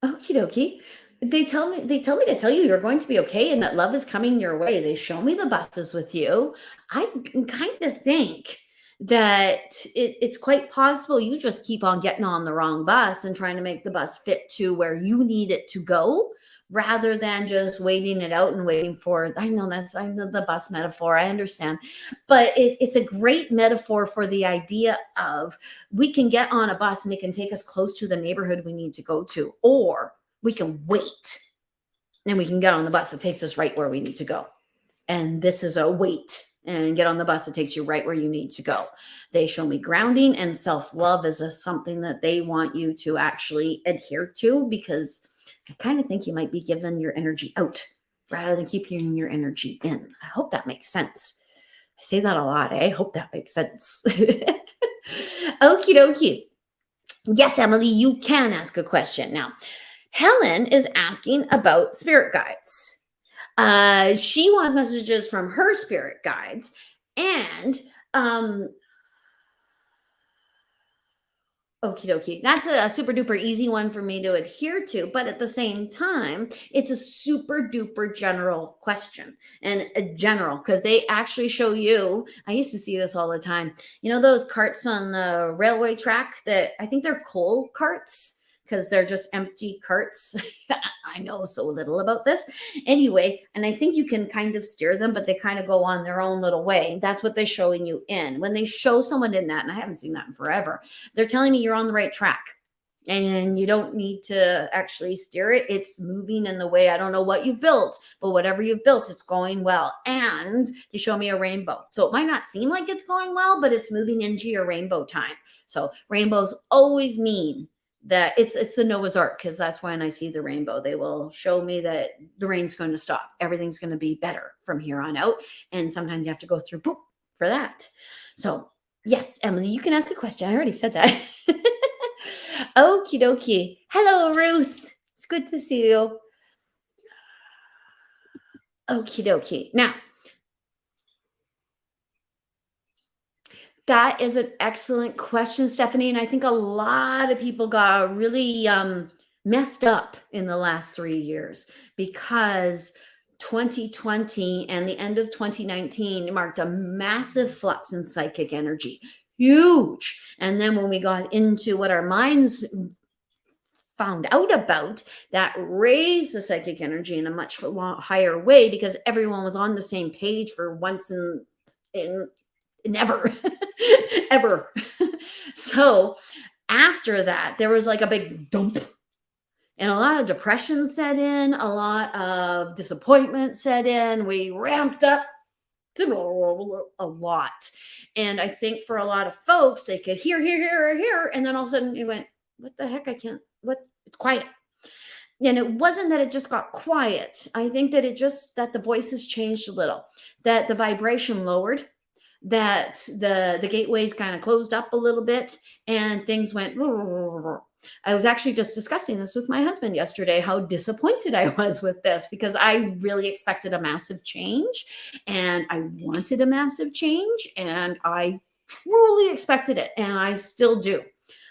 Okie dokie. They tell me to tell you you're going to be okay and that love is coming your way. They show me the buses with you. I kind of think that it's quite possible you just keep on getting on the wrong bus and trying to make the bus fit to where you need it to go rather than just waiting it out and waiting for it. I know the bus metaphor. I understand. But it's a great metaphor for the idea of we can get on a bus and it can take us close to the neighborhood we need to go to, or we can wait and we can get on the bus that takes us right where we need to go. And this is a wait and get on the bus. It takes you right where you need to go. They show me grounding and self-love is something that they want you to actually adhere to, because I kind of think you might be giving your energy out rather than keeping your energy in. I hope that makes sense. I say that a lot. I hope that makes sense. Okie dokie. Yes, Emily, you can ask a question. Now, Helen is asking about spirit guides. She wants messages from her spirit guides, and okie dokie. That's a super duper easy one for me to adhere to, but at the same time, it's a super duper general question, and a general, because they actually show you. I used to see this all the time. You know those carts on the railway track that I think they're coal carts, because they're just empty carts. I know so little about this. Anyway, and I think you can kind of steer them, but they kind of go on their own little way. That's what they're showing you in. When they show someone in that, and I haven't seen that in forever, they're telling me you're on the right track. And you don't need to actually steer it. It's moving in the way. I don't know what you've built, but whatever you've built, it's going well. And they show me a rainbow. So it might not seem like it's going well, but it's moving into your rainbow time. So rainbows always mean that it's the Noah's Ark, because that's when I see the rainbow. They will show me that the rain's going to stop. Everything's going to be better from here on out. And sometimes you have to go through boop for that. So yes, Emily, you can ask a question. I already said that. Okie dokie. Hello, Ruth. It's good to see you. Okie dokie. Now, that is an excellent question, Stephanie. And I think a lot of people got really messed up in the last 3 years, because 2020 and the end of 2019 marked a massive flux in psychic energy. Huge. And then when we got into what our minds found out about, that raised the psychic energy in a much higher way, because everyone was on the same page for once in never ever. So after that, there was like a big dump, and a lot of depression set in, a lot of disappointment set in. We ramped up a lot. And I think for a lot of folks, they could hear, and then all of a sudden it went, what the heck? I can't, what? It's quiet. And it wasn't that it just got quiet. I think that that the voices changed a little, that the vibration lowered, that the gateways kind of closed up a little bit, and things went. I was actually just discussing this with my husband yesterday, how disappointed I was with this, because I really expected a massive change, and I wanted a massive change, and I truly expected it, and I still do.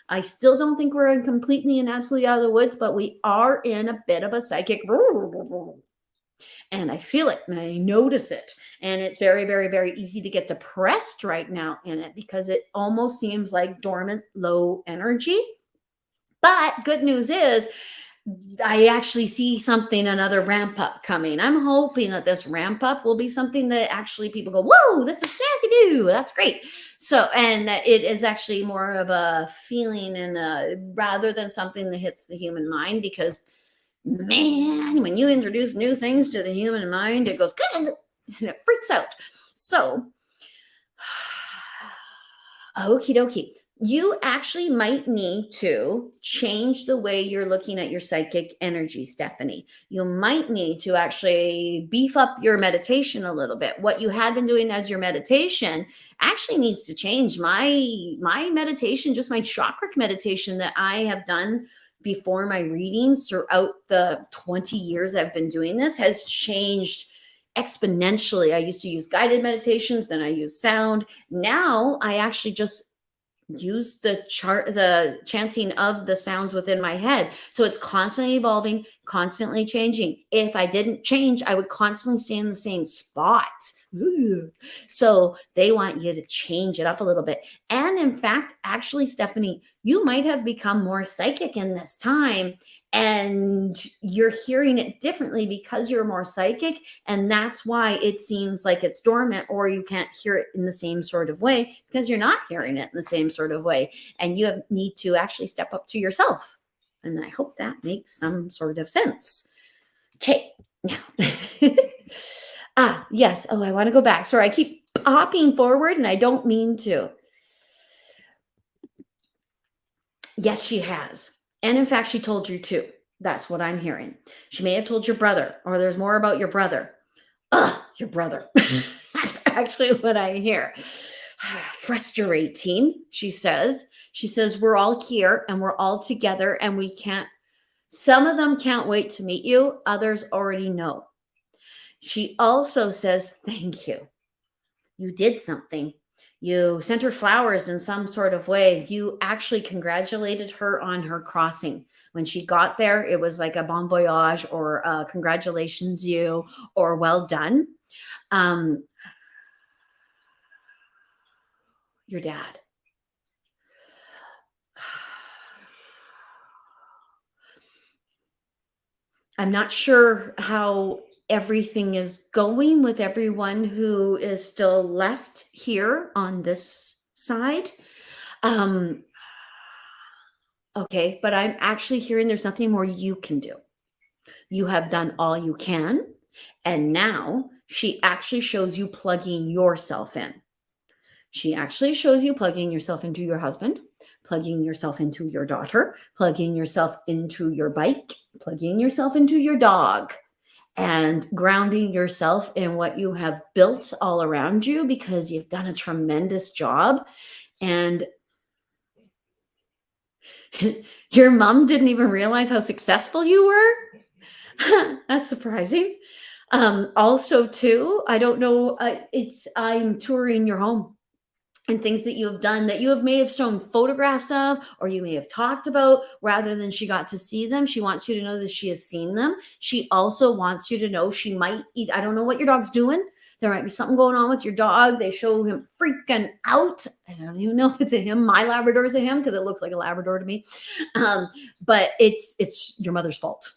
I still don't think we're completely and absolutely out of the woods, but we are in a bit of a psychic. And I feel it and I notice it. And it's very, very, very easy to get depressed right now in it, because it almost seems like dormant, low energy. But good news is, I actually see another ramp up coming. I'm hoping that this ramp up will be something that actually people go, whoa, this is snazzy do. That's great. So, and that it is actually more of a feeling, and rather than something that hits the human mind, because man, when you introduce new things to the human mind, it goes and it freaks out. So, okie dokie. You actually might need to change the way you're looking at your psychic energy, Stephanie. You might need to actually beef up your meditation a little bit. What you had been doing as your meditation actually needs to change. My meditation, just my chakra meditation that I have done before my readings throughout the 20 years I've been doing this, has changed exponentially. I used to use guided meditations, then I use sound. Now I actually just use the chanting of the sounds within my head. So it's constantly evolving, constantly changing. If I didn't change, I would constantly stay in the same spot. So they want you to change it up a little bit. And in fact, actually, Stephanie, you might have become more psychic in this time, and you're hearing it differently because you're more psychic. And that's why it seems like it's dormant, or you can't hear it in the same sort of way, because you're not hearing it in the same sort of way. And you need to actually step up to yourself. And I hope that makes some sort of sense. Okay, now. Yes. Oh, I want to go back. Sorry, I keep hopping forward, and I don't mean to. Yes, she has. And in fact, she told you too. That's what I'm hearing. She may have told your brother, or there's more about your brother. Ugh, your brother. That's actually what I hear. Frustrating, she says. She says, we're all here and we're all together and we can't, some of them can't wait to meet you. Others already know. She also says, thank you. You did something. You sent her flowers in some sort of way. You actually congratulated her on her crossing. When she got there, it was like a bon voyage or congratulations you or well done. Your dad. I'm not sure how everything is going with everyone who is still left here on this side. Okay, but I'm actually hearing there's nothing more you can do. You have done all you can. And now she actually shows you plugging yourself in. She actually shows you plugging yourself into your husband, plugging yourself into your daughter, plugging yourself into your bike, plugging yourself into your dog, and grounding yourself in what you have built all around you because you've done a tremendous job. And your mom didn't even realize how successful you were. That's surprising. Also, too, I don't know, I'm touring your home and things that you have done that you may have shown photographs of, or you may have talked about rather than she got to see them. She wants you to know that she has seen them. She also wants you to know she might eat. I don't know what your dog's doing. There might be something going on with your dog. They show him freaking out. I don't even know if it's a him. My Labrador is a him because it looks like a Labrador to me. But it's your mother's fault.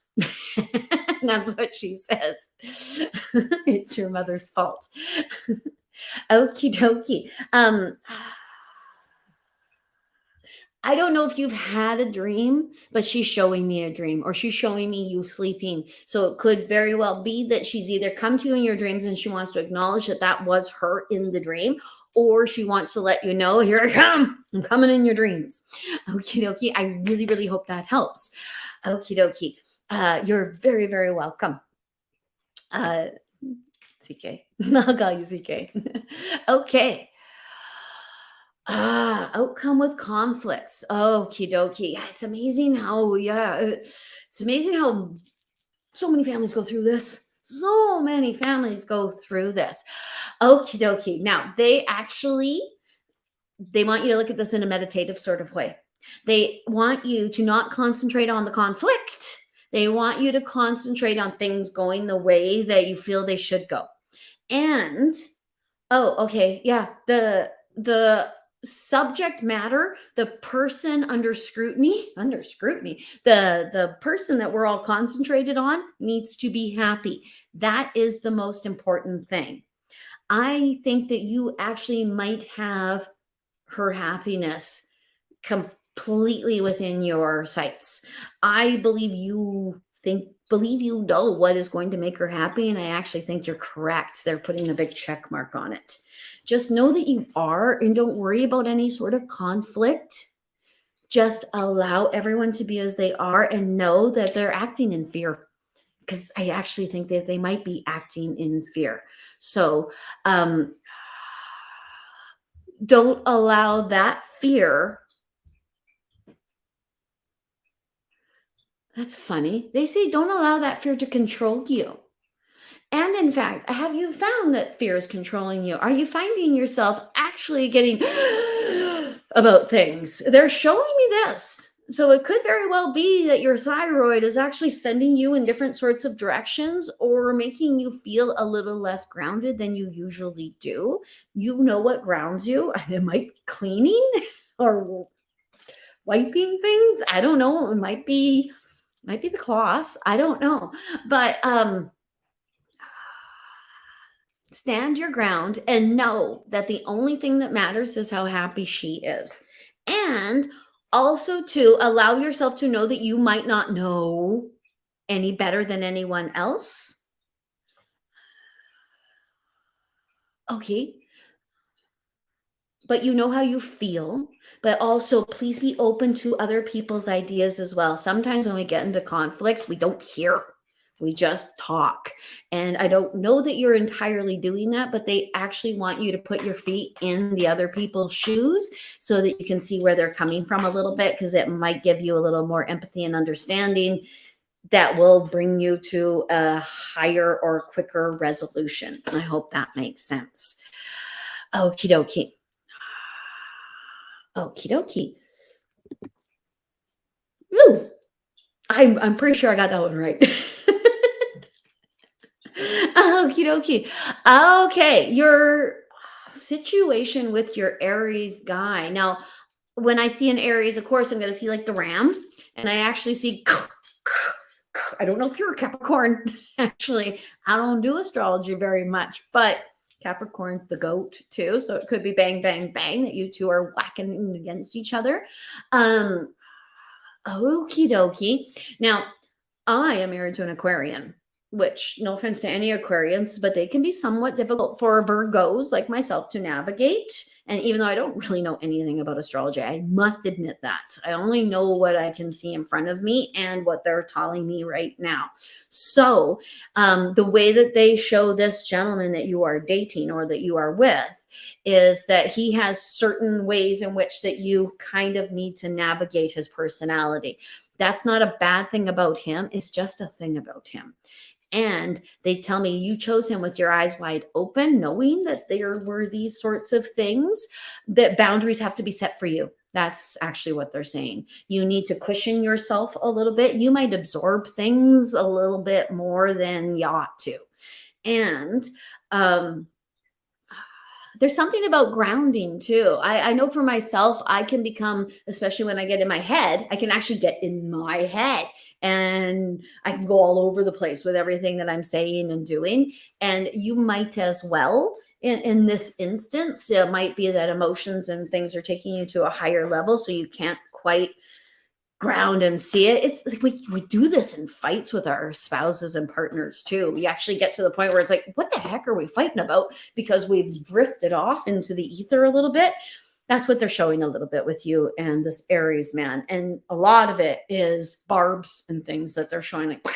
That's what she says. It's your mother's fault. Okie dokie. I don't know if you've had a dream, but she's showing me a dream or she's showing me you sleeping. So it could very well be that she's either come to you in your dreams and she wants to acknowledge that that was her in the dream, or she wants to let you know, here I come. I'm coming in your dreams. Okie dokie. I really, really hope that helps. Okie dokie. You're very, very welcome. CK. I'll call you CK. Okay. Outcome with conflicts. Okie dokie. It's amazing how, it's amazing how so many families go through this. So many families go through this. Okie dokie. Now, they want you to look at this in a meditative sort of way. They want you to not concentrate on the conflict. They want you to concentrate on things going the way that you feel they should go. And, okay. Yeah. The subject matter, the person under scrutiny, the person that we're all concentrated on needs to be happy. That is the most important thing. I think that you actually might have her happiness completely within your sights. I believe you know what is going to make her happy, and I actually think you're correct. They're putting a big check mark on it. Just know that you are, and don't worry about any sort of conflict. Just allow everyone to be as they are and know that they're acting in fear, because I actually think that they might be acting in fear. So don't allow that fear. That's funny. They say don't allow that fear to control you. And in fact, have you found that fear is controlling you? Are you finding yourself actually getting about things? They're showing me this. So it could very well be that your thyroid is actually sending you in different sorts of directions or making you feel a little less grounded than you usually do. You know what grounds you. It might be cleaning or wiping things. I don't know. It might be the cloths. I don't know. But stand your ground and know that the only thing that matters is how happy she is. And also to allow yourself to know that you might not know any better than anyone else. Okay. but you know how you feel. But also, please be open to other people's ideas as well. Sometimes when we get into conflicts, we don't hear, we just talk. And I don't know that you're entirely doing that, but they actually want you to put your feet in the other people's shoes so that you can see where they're coming from a little bit, because it might give you a little more empathy and understanding that will bring you to a higher or quicker resolution. I hope that makes sense. Okie dokie. Okie dokie. Woo! I'm pretty sure I got that one right. Okie dokie. Okay, your situation with your Aries guy. Now, when I see an Aries, of course, I'm going to see like the ram, and I actually see. I don't know if you're a Capricorn. Actually, I don't do astrology very much, but Capricorn's the goat too, so it could be bang, bang, bang that you two are whacking against each other. Okie dokie. Now, I am married to an Aquarian, which, no offense to any Aquarians, but they can be somewhat difficult for Virgos like myself to navigate. And even though I don't really know anything about astrology, I must admit that. I only know what I can see in front of me and what they're telling me right now. So the way that they show this gentleman that you are dating or that you are with is that he has certain ways in which that you kind of need to navigate his personality. That's not a bad thing about him. It's just a thing about him. And they tell me you chose him with your eyes wide open, knowing that there were these sorts of things, that boundaries have to be set for you. That's actually what they're saying. You need to cushion yourself a little bit. You might absorb things a little bit more than you ought to. And there's something about grounding too. I know for myself, I can become, especially when I get in my head, I can actually get in my head and I can go all over the place with everything that I'm saying and doing. And you might as well. In this instance, it might be that emotions and things are taking you to a higher level, so you can't quite ground and see it. It's like we do this in fights with our spouses and partners too. We actually get to the point where it's like, what the heck are we fighting about? Because we've drifted off into the ether a little bit. That's what they're showing a little bit with you and this Aries man. And a lot of it is barbs and things that they're showing, like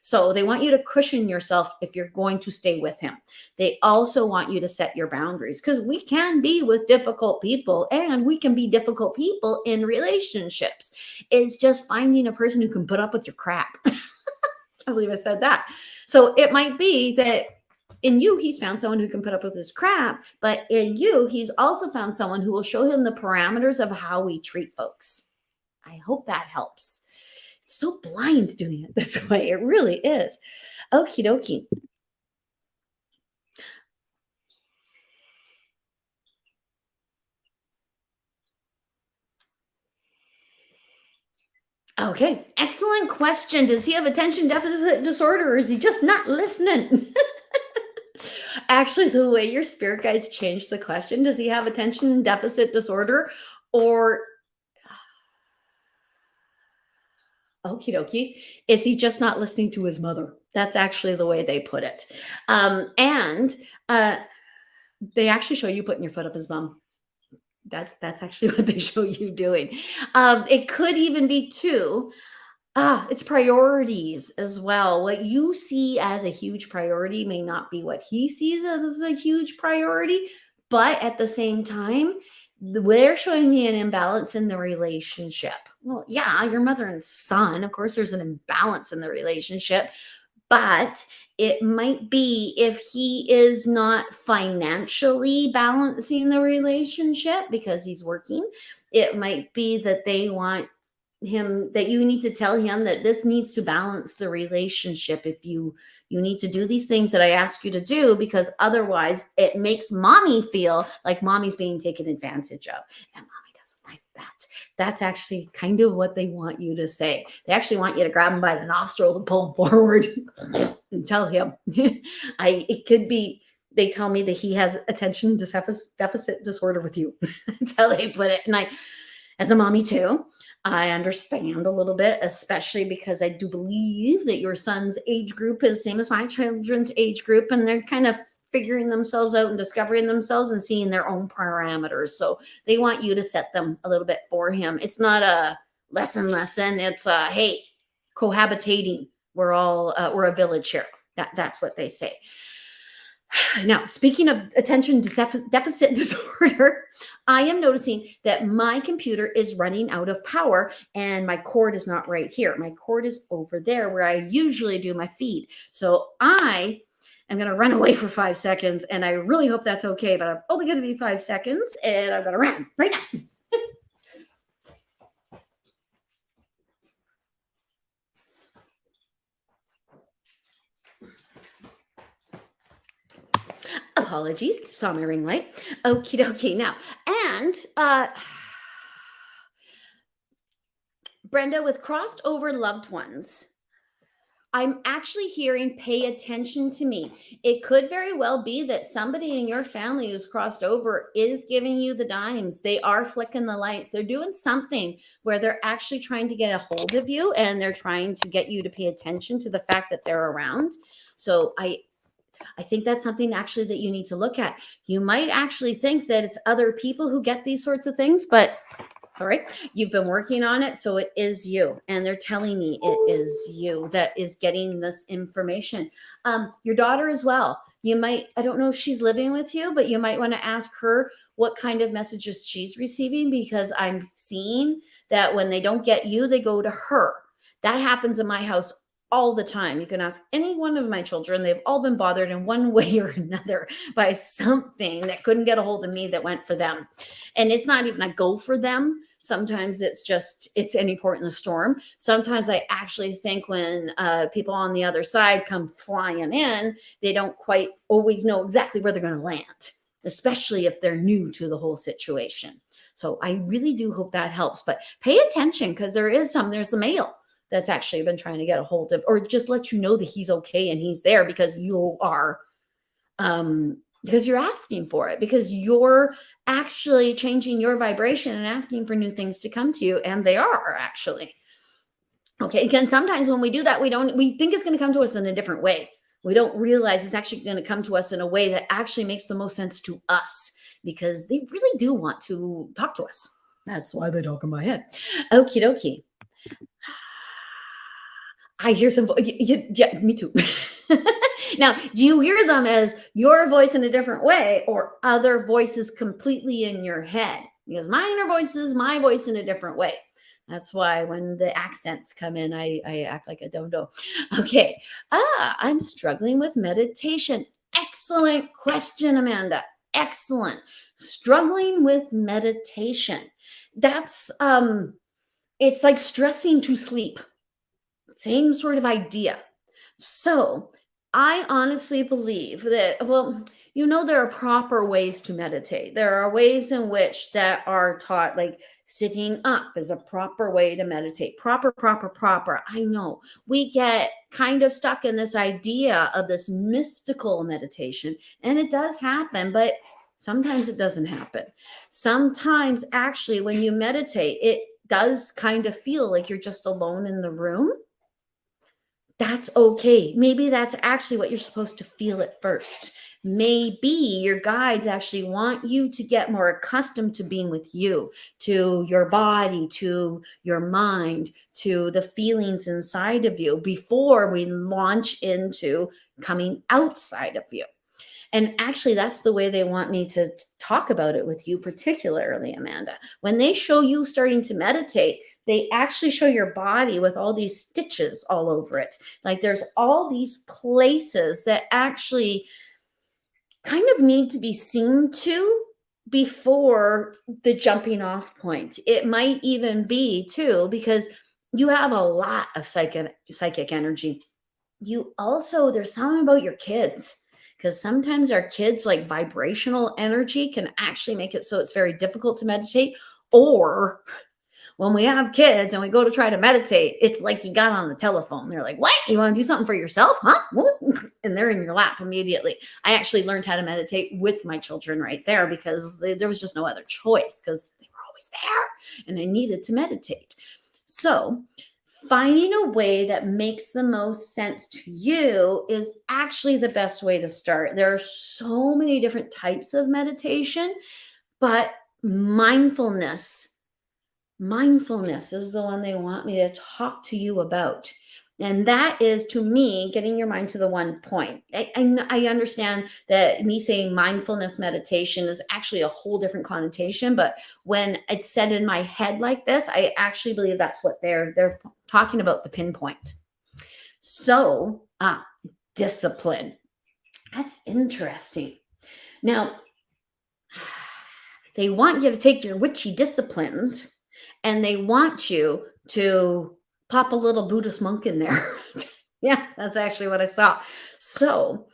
so they want you to cushion yourself if you're going to stay with him. They also want you to set your boundaries, because we can be with difficult people and we can be difficult people in relationships. It's just finding a person who can put up with your crap. I believe I said that. So it might be that in you, he's found someone who can put up with his crap, but in you, he's also found someone who will show him the parameters of how we treat folks. I hope that helps. It's so blind doing it this way. It really is. Okie dokie. Okay, excellent question. Does he have attention deficit disorder, or is he just not listening? Actually, the way your spirit guides changed the question, does he have attention deficit disorder, or okie dokie, is he just not listening to his mother? That's actually the way they put it. And they actually show you putting your foot up his bum. That's actually what they show you doing. It could even be too. It's priorities as well. What you see as a huge priority may not be what he sees as a huge priority, but at the same time, they're showing me an imbalance in the relationship. Well, yeah, your mother and son, of course, there's an imbalance in the relationship, but it might be if he is not financially balancing the relationship because he's working, it might be that they want him, that you need to tell him that this needs to balance the relationship. If you need to do these things that I ask you to do, because otherwise it makes mommy feel like mommy's being taken advantage of, and mommy doesn't like that. That's actually kind of what they want you to say. They actually want you to grab him by the nostrils and pull him forward and tell him. It could be, they tell me that he has attention deficit disorder with you. That's how they put it. And as a mommy too, I understand a little bit, especially because I do believe that your son's age group is the same as my children's age group, and they're kind of figuring themselves out and discovering themselves and seeing their own parameters. So they want you to set them a little bit for him. It's not a lesson. It's a, hey, cohabitating. We're a village here. That's what they say. Now, speaking of attention deficit disorder, I am noticing that my computer is running out of power and my cord is not right here. My cord is over there where I usually do my feed. So I am going to run away for 5 seconds, and I really hope that's okay, but I'm only going to be 5 seconds, and I'm going to run right now. Apologies, saw my ring light. Okie dokie. Now, and Brenda, with crossed over loved ones, I'm actually hearing pay attention to me. It could very well be that somebody in your family who's crossed over is giving you the dimes. They are flicking the lights. They're doing something where they're actually trying to get a hold of you, and they're trying to get you to pay attention to the fact that they're around. So I think that's something actually that you need to look at. You might actually think that it's other people who get these sorts of things, but sorry, you've been working on it. So it is you. And they're telling me it is you that is getting this information. Your daughter as well. You might, I don't know if she's living with you, but you might want to ask her what kind of messages she's receiving, because I'm seeing that when they don't get you, they go to her. That happens in my house all the time. You can ask any one of my children. They've all been bothered in one way or another by something that couldn't get a hold of me that went for them. And it's not even a go for them. Sometimes it's any port in the storm. Sometimes I actually think when people on the other side come flying in, they don't quite always know exactly where they're going to land, especially if they're new to the whole situation. So I really do hope that helps. But pay attention, because there's a male that's actually been trying to get a hold of, or just let you know that he's okay and he's there because you are, because you're asking for it, because you're actually changing your vibration and asking for new things to come to you. And they are actually. Okay. Again, sometimes when we do that, we think it's going to come to us in a different way. We don't realize it's actually going to come to us in a way that actually makes the most sense to us, because they really do want to talk to us. That's why they talk in my head. Okie dokie. I hear some, yeah, me too. Now, do you hear them as your voice in a different way, or other voices completely in your head? Because my inner voice is my voice in a different way. That's why when the accents come in, I act like I don't know. Okay. I'm struggling with meditation. Excellent question, Amanda. Excellent. Struggling with meditation. That's, it's like stressing to sleep. Same sort of idea. So I honestly believe that, well, there are proper ways to meditate. There are ways in which that are taught, like sitting up is a proper way to meditate. Proper. I know we get kind of stuck in this idea of this mystical meditation, and it does happen, but sometimes it doesn't happen. Sometimes actually when you meditate, it does kind of feel like you're just alone in the room. That's okay. Maybe that's actually what you're supposed to feel at first. Maybe your guides actually want you to get more accustomed to being with you, to your body, to your mind, to the feelings inside of you before we launch into coming outside of you. And actually, that's the way they want me to talk about it with you, particularly, Amanda. When they show you starting to meditate, they actually show your body with all these stitches all over it. Like there's all these places that actually kind of need to be seen to before the jumping off point. It might even be too, because you have a lot of psychic energy. There's something about your kids, because sometimes our kids, like vibrational energy, can actually make it so it's very difficult to meditate. Or when we have kids and we go to try to meditate, it's like you got on the telephone. They're like, what? You want to do something for yourself? Huh? And they're in your lap immediately. I actually learned how to meditate with my children right there, because there was just no other choice, because they were always there and I needed to meditate. So finding a way that makes the most sense to you is actually the best way to start. There are so many different types of meditation, but mindfulness is the one they want me to talk to you about. And that is, to me, getting your mind to the one point. I understand that me saying mindfulness meditation is actually a whole different connotation, but when it's said in my head like this, I actually believe that's what they're talking about, the pinpoint. So, discipline. That's interesting. Now, they want you to take your witchy disciplines and they want you to pop a little Buddhist monk in there. Yeah, that's actually what I saw. So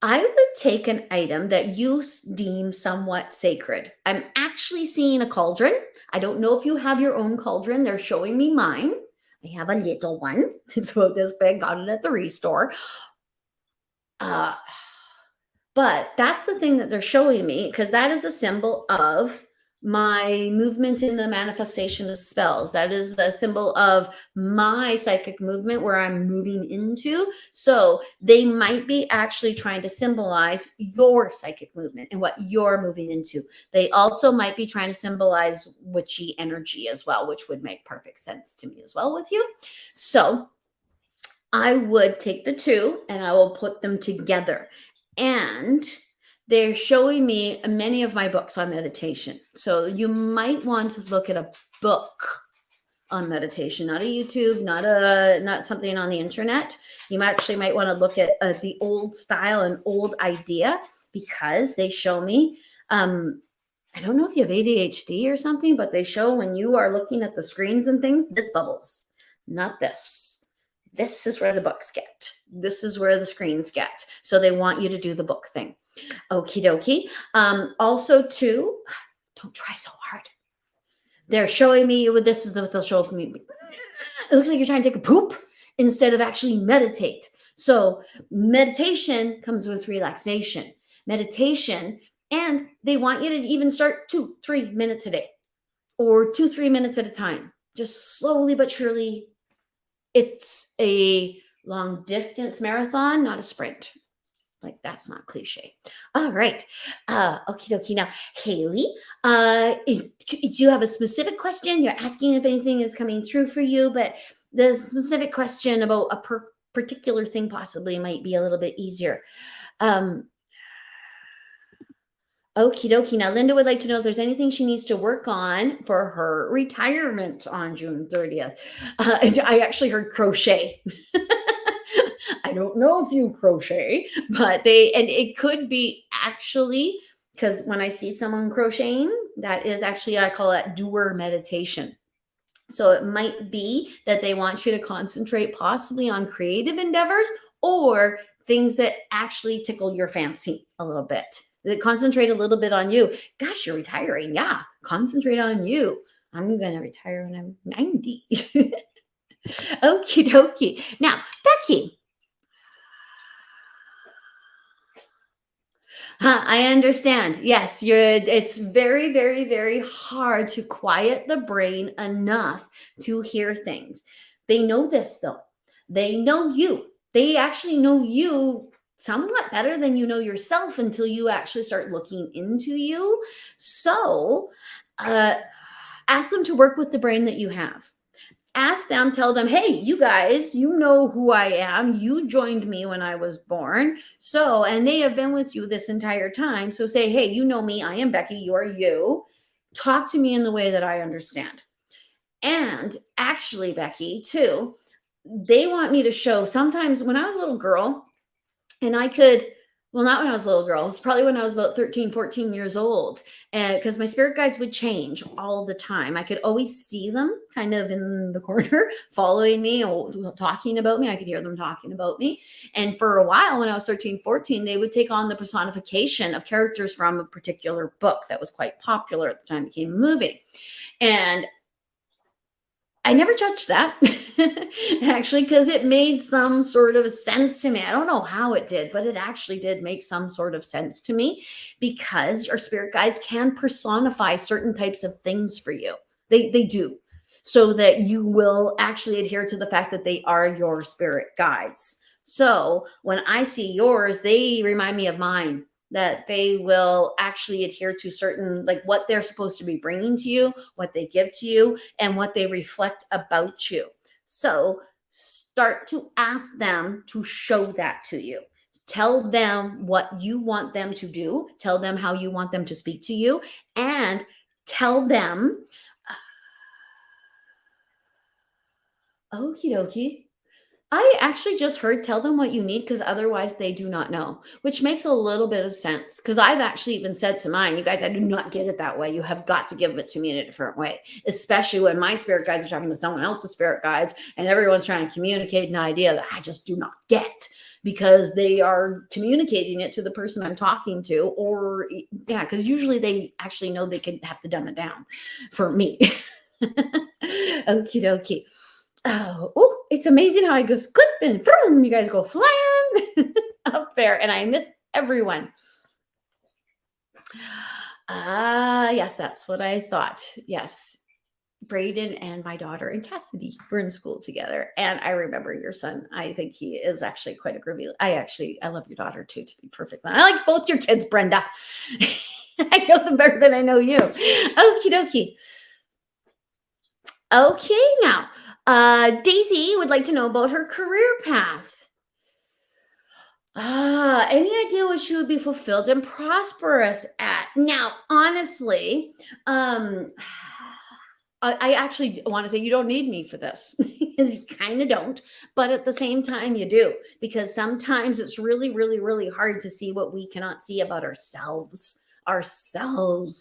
I would take an item that you deem somewhat sacred. I'm actually seeing a cauldron. I don't know if you have your own cauldron. They're showing me mine. I have a little one. It's about this big. Got it at the restore. But that's the thing that they're showing me, because that is a symbol of my movement in the manifestation of spells. That is a symbol of my psychic movement where I'm moving into. So they might be actually trying to symbolize your psychic movement and what you're moving into. They also might be trying to symbolize witchy energy as well, which would make perfect sense to me as well with you. So I would take the two and I will put them together. And they're showing me many of my books on meditation. So you might want to look at a book on meditation, not a YouTube, not something on the internet. You actually might want to look at the old style and old idea, because they show me, I don't know if you have ADHD or something, but they show when you are looking at the screens and things, this bubbles, not this. This is where the books get. This is where the screens get. So they want you to do the book thing. Okie dokie. Also, too, don't try so hard. They're showing me this is what they'll show me. It looks like you're trying to take a poop instead of actually meditate. So meditation comes with relaxation. Meditation, and they want you to even start 2-3 minutes a day, or 2-3 minutes at a time. Just slowly but surely. It's a long distance marathon, not a sprint. Like, that's not cliche. All right. Okie dokie. Now, Haley, do you have a specific question? You're asking if anything is coming through for you, but the specific question about a particular thing possibly might be a little bit easier. Okie dokie. Now, Linda would like to know if there's anything she needs to work on for her retirement on June 30th. I actually heard crochet. I don't know if you crochet, but and it could be actually, because when I see someone crocheting, that is actually, I call it doer meditation. So it might be that they want you to concentrate possibly on creative endeavors or things that actually tickle your fancy a little bit. That concentrate a little bit on you. Gosh, you're retiring. Yeah, concentrate on you. I'm going to retire when I'm 90. Okie dokie. Now, Becky. I understand. Yes, it's very, very, very hard to quiet the brain enough to hear things. They know this, though. They know you. They actually know you somewhat better than you know yourself until you actually start looking into you. So ask them to work with the brain that you have. Ask them, tell them, hey, you guys, you know who I am. You joined me when I was born. So, and they have been with you this entire time. So say, hey, you know me. I am Becky. You're you. Talk to me in the way that I understand. And actually, Becky, too, they want me to show sometimes when I was a little girl, and I could, well, not when I was a little girl. It's probably when I was about 13, 14 years old. And because my spirit guides would change all the time. I could always see them kind of in the corner following me or talking about me. I could hear them talking about me. And for a while, when I was 13, 14, they would take on the personification of characters from a particular book that was quite popular at the time, it became a movie. And I never judged that, actually, because it made some sort of sense to me. I don't know how it did, but it actually did make some sort of sense to me, because your spirit guides can personify certain types of things for you. They do. so that you will actually adhere to the fact that they are your spirit guides. So when I see yours, they remind me of mine, that they will actually adhere to certain, like what they're supposed to be bringing to you, what they give to you, and what they reflect about you. So start to ask them to show that to you. Tell them what you want them to do, tell them how you want them to speak to you, and tell them, okie dokie. I actually just heard tell them what you need because otherwise they do not know, which makes a little bit of sense. Because I've actually even said to mine, you guys, I do not get it that way. You have got to give it to me in a different way, especially when my spirit guides are talking to someone else's spirit guides and everyone's trying to communicate an idea that I just do not get because they are communicating it to the person I'm talking to. Or, yeah, because usually they actually know they can have to dumb it down for me. Okie dokie. Oh, it's amazing how I goes clip and vroom, you guys go flying up there, and I miss everyone. Yes, that's what I thought. Yes, Braden and my daughter and Cassidy were in school together, and I remember your son. I think he is actually quite a groovy. I love your daughter too, to be perfectly honest. I like both your kids, Brenda. I know them better than I know you. Okie dokie. Okay, now. Daisy would like to know about her career path. Any idea what she would be fulfilled and prosperous at? Now, honestly, I actually want to say you don't need me for this because you kind of don't, but at the same time you do, because sometimes it's really, really, really hard to see what we cannot see about ourselves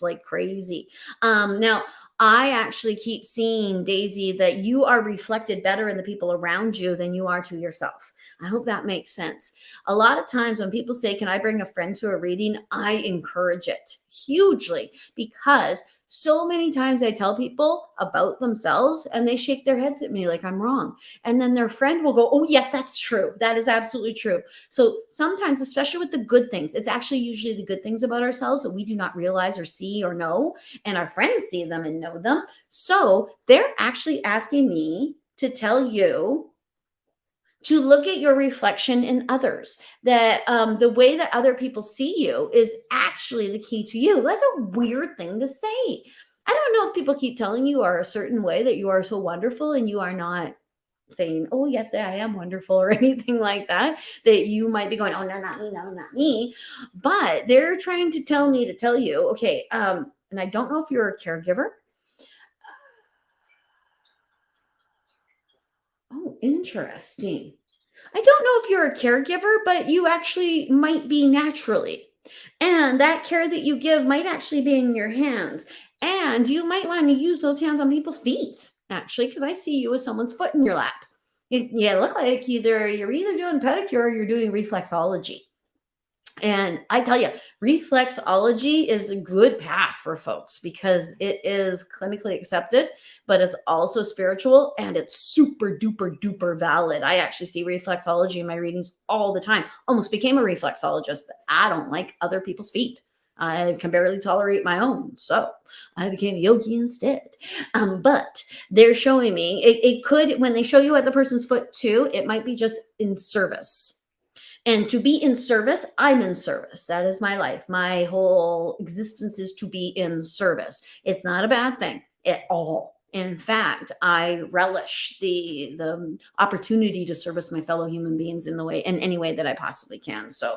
like crazy. Now I actually keep seeing, Daisy, that you are reflected better in the people around you than you are to yourself. I hope that makes sense. A lot of times when people say, can I bring a friend to a reading? I encourage it hugely, because so many times I tell people about themselves and they shake their heads at me like I'm wrong. And then their friend will go, oh, yes, that's true. That is absolutely true. So sometimes, especially with the good things, it's actually usually the good things about ourselves that we do not realize or see or know. And our friends see them and know them. So they're actually asking me to tell you to look at your reflection in others, that the way that other people see you is actually the key to you. That's a weird thing to say. I don't know if people keep telling you are a certain way that you are so wonderful and you are not saying, oh, yes, I am wonderful or anything like that, that you might be going, oh, no, not me, no, not me. But they're trying to tell me to tell you, okay, and I don't know if you're a caregiver. Oh, interesting. I don't know if you're a caregiver, but you actually might be naturally. And that care that you give might actually be in your hands. And you might want to use those hands on people's feet, actually, because I see you as someone's foot in your lap. You look like you're either doing pedicure or you're doing reflexology. And I tell you, reflexology is a good path for folks because it is clinically accepted, but it's also spiritual and it's super duper duper valid. I actually see reflexology in my readings all the time. Almost became a reflexologist, but I don't like other people's feet. I can barely tolerate my own. So I became a yogi instead. But they're showing me it could, when they show you at the person's foot too, it might be just in service. And to be in service, I'm in service. That is my life. My whole existence is to be in service. It's not a bad thing at all. In fact, I relish the opportunity to service my fellow human beings in any way that I possibly can. So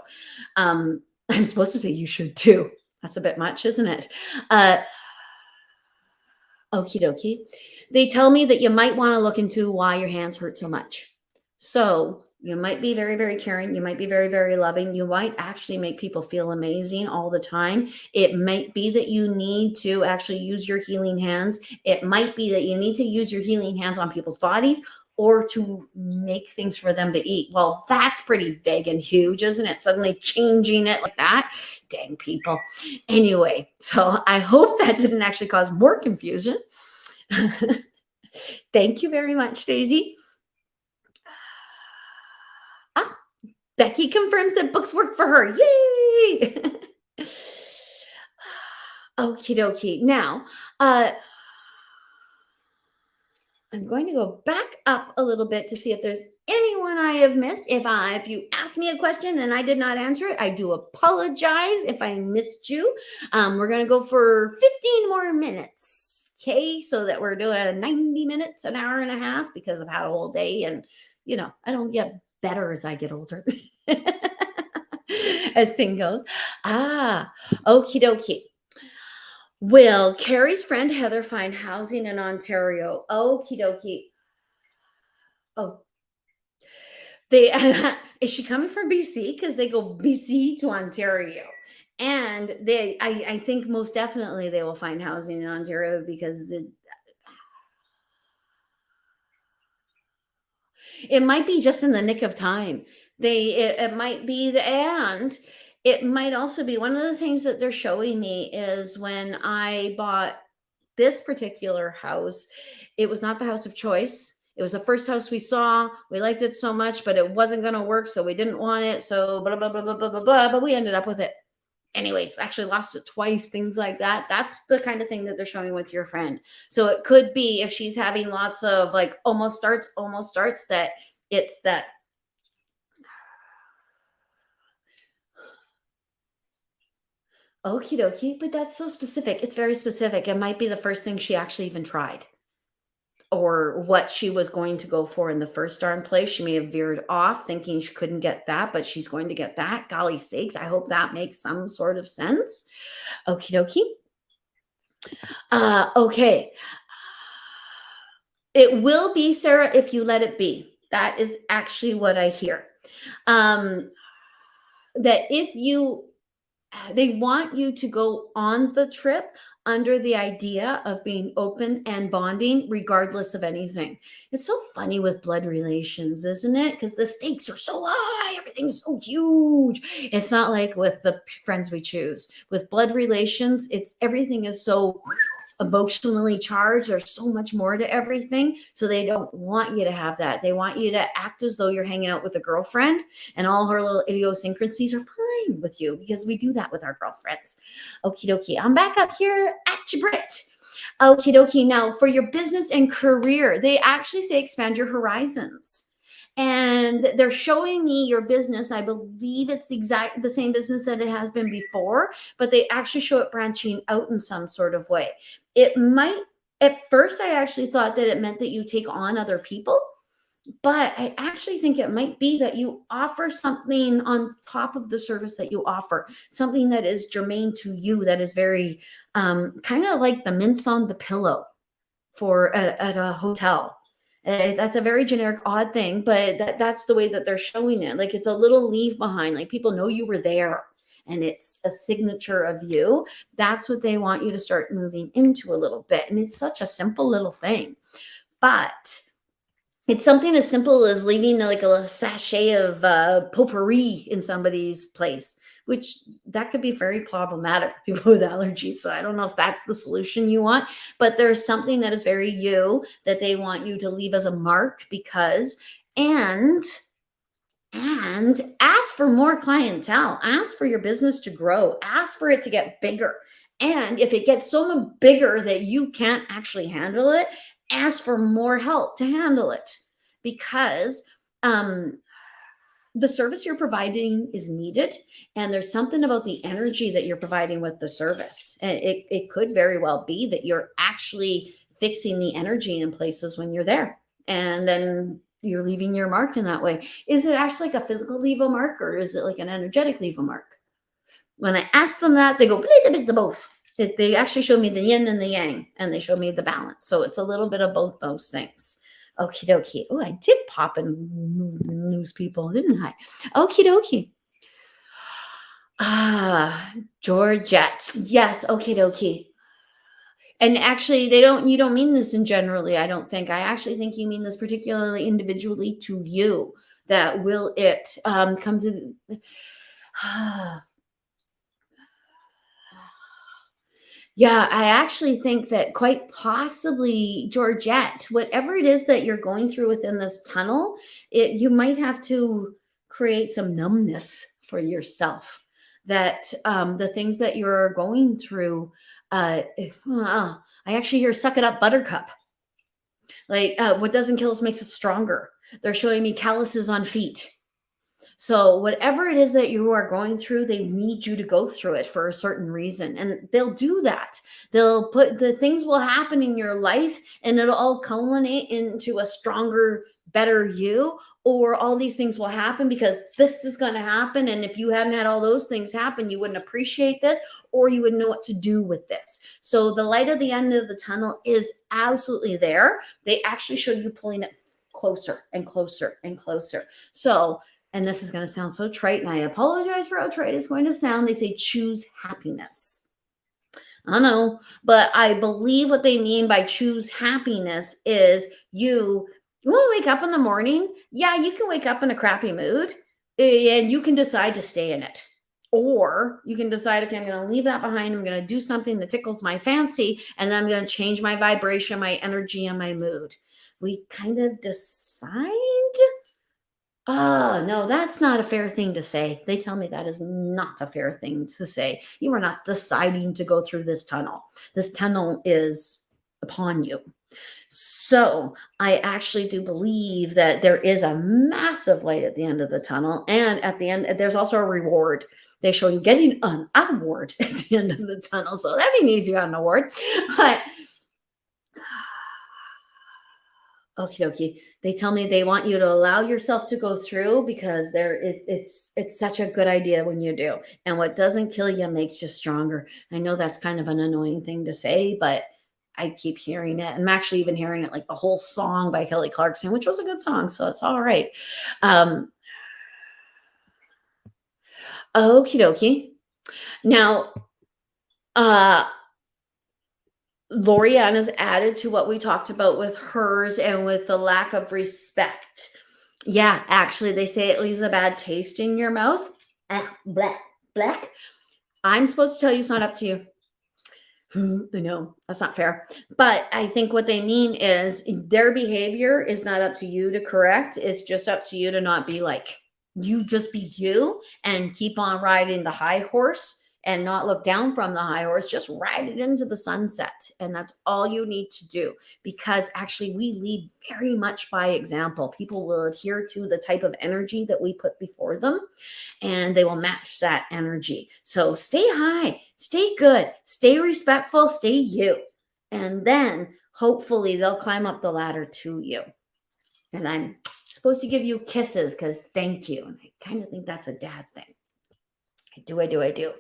I'm supposed to say you should too. That's a bit much, isn't it? Okie dokie. They tell me that you might want to look into why your hands hurt so much. So you might be very, very caring. You might be very, very loving. You might actually make people feel amazing all the time. It might be that you need to actually use your healing hands. It might be that you need to use your healing hands on people's bodies or to make things for them to eat. Well, that's pretty big and huge, isn't it? Suddenly changing it like that. Dang people. Anyway, so I hope that didn't actually cause more confusion. Thank you very much, Daisy. Becky confirms that books work for her. Yay! Okie dokie. Now, I'm going to go back up a little bit to see if there's anyone I have missed. If you ask me a question and I did not answer it, I do apologize if I missed you. We're going to go for 15 more minutes. Okay. So that we're doing 90 minutes, an hour and a half, because I've had a whole day and, I don't get better as I get older. As thing goes. Okie dokie. Will Carrie's friend Heather find housing in Ontario? Okie dokie. Oh, they is she coming from BC? Because they go BC to Ontario. And I think most definitely they will find housing in Ontario because it might be just in the nick of time. It might be and it might also be one of the things that they're showing me is when I bought this particular house, it was not the house of choice. It was the first house we saw. We liked it so much, but it wasn't going to work, so we didn't want it. So blah blah blah blah blah blah blah. But we ended up with it. Anyways, actually lost it twice, things like that. That's the kind of thing that they're showing with your friend. So it could be if she's having lots of like almost starts, that it's that. Okie dokie, but that's so specific. It's very specific. It might be the first thing she actually even tried, or what she was going to go for in the first darn place. She may have veered off thinking she couldn't get that, but she's going to get that. Golly sakes, I hope that makes some sort of sense. Okie dokie. Okay. It will be, Sarah, if you let it be. That is actually what I hear. That if they want you to go on the trip under the idea of being open and bonding regardless of anything. It's so funny with blood relations, isn't it? Because the stakes are so high, everything's so huge. It's not like with the friends we choose. With blood relations, everything is so emotionally charged. There's so much more to everything. So they don't want you to have that. They want you to act as though you're hanging out with a girlfriend and all her little idiosyncrasies are fine with you, because we do that with our girlfriends. Okie dokie. I'm back up here at you, Brit. Okie dokie. Now for your business and career, they actually say expand your horizons. And they're showing me your business. I believe it's the same business that it has been before, but they actually show it branching out in some sort of way. It might, at first, I actually thought that it meant that you take on other people, but I actually think it might be that you offer something on top of the service that you offer, something that is germane to you, that is very kind of like the mints on the pillow at a hotel. That's a very generic, odd thing, but that's the way that they're showing it. Like it's a little leave behind, like people know you were there and it's a signature of you. That's what they want you to start moving into a little bit. And it's such a simple little thing, but it's something as simple as leaving like a sachet of potpourri in somebody's place, which that could be very problematic for people with allergies. So I don't know if that's the solution you want, but there's something that is very you that they want you to leave as a mark and ask for more clientele, ask for your business to grow, ask for it to get bigger. And if it gets so much bigger that you can't actually handle it, ask for more help to handle it, because the service you're providing is needed, and there's something about the energy that you're providing with the service. And it could very well be that you're actually fixing the energy in places when you're there, and then you're leaving your mark in that way. Is it actually like a physical leave a mark, or is it like an energetic leave a mark? When I ask them that, they go, the both. They actually show me the yin and the yang, and they show me the balance. So it's a little bit of both those things. Okie dokie. Oh, I did pop in news people, didn't I? Okie dokie. Georgette. Yes, okie dokie. And actually, you don't mean this in generally, I don't think. I actually think you mean this particularly individually to you. That will it come to... Yeah, I actually think that quite possibly, Georgette, whatever it is that you're going through within this tunnel, you might have to create some numbness for yourself. That the things that you're going through, I actually hear suck it up, buttercup. Like what doesn't kill us makes us stronger. They're showing me calluses on feet. So whatever it is that you are going through, they need you to go through it for a certain reason. And they'll do that. They'll put the things will happen in your life and it'll all culminate into a stronger, better you. Or all these things will happen because this is going to happen. And if you hadn't had all those things happen, you wouldn't appreciate this or you wouldn't know what to do with this. So the light at the end of the tunnel is absolutely there. They actually show you pulling it closer and closer and closer. So and this is going to sound so trite, and I apologize for how trite it's going to sound. They say choose happiness. I know, but I believe what they mean by choose happiness is you want to wake up in the morning. Yeah, you can wake up in a crappy mood and you can decide to stay in it. Or you can decide, okay, I'm going to leave that behind. I'm going to do something that tickles my fancy, and then I'm going to change my vibration, my energy, and my mood. We kind of decide. Oh, no, that's not a fair thing to say. They tell me that is not a fair thing to say. You are not deciding to go through this tunnel. This tunnel is upon you. So I actually do believe that there is a massive light at the end of the tunnel. And at the end, there's also a reward. They show you getting an award at the end of the tunnel. So that'd be neat if you got an award. But okie dokie. They tell me they want you to allow yourself to go through because it's such a good idea when you do. And what doesn't kill you makes you stronger. I know that's kind of an annoying thing to say, but I keep hearing it. I'm actually even hearing it like the whole song by Kelly Clarkson, which was a good song, so it's all right. Okie dokie. Now, Loriana's added to what we talked about with hers and with the lack of respect. Yeah, actually, they say it leaves a bad taste in your mouth. Black, black. I'm supposed to tell you it's not up to you. I know that's not fair. But I think what they mean is their behavior is not up to you to correct. It's just up to you to not be like, you just be you and keep on riding the high horse and not look down from the high horse, just ride it into the sunset. And that's all you need to do because actually we lead very much by example. People will adhere to the type of energy that we put before them and they will match that energy. So stay high, stay good, stay respectful, stay you. And then hopefully they'll climb up the ladder to you. And I'm supposed to give you kisses because thank you. And I kind of think that's a dad thing. I do.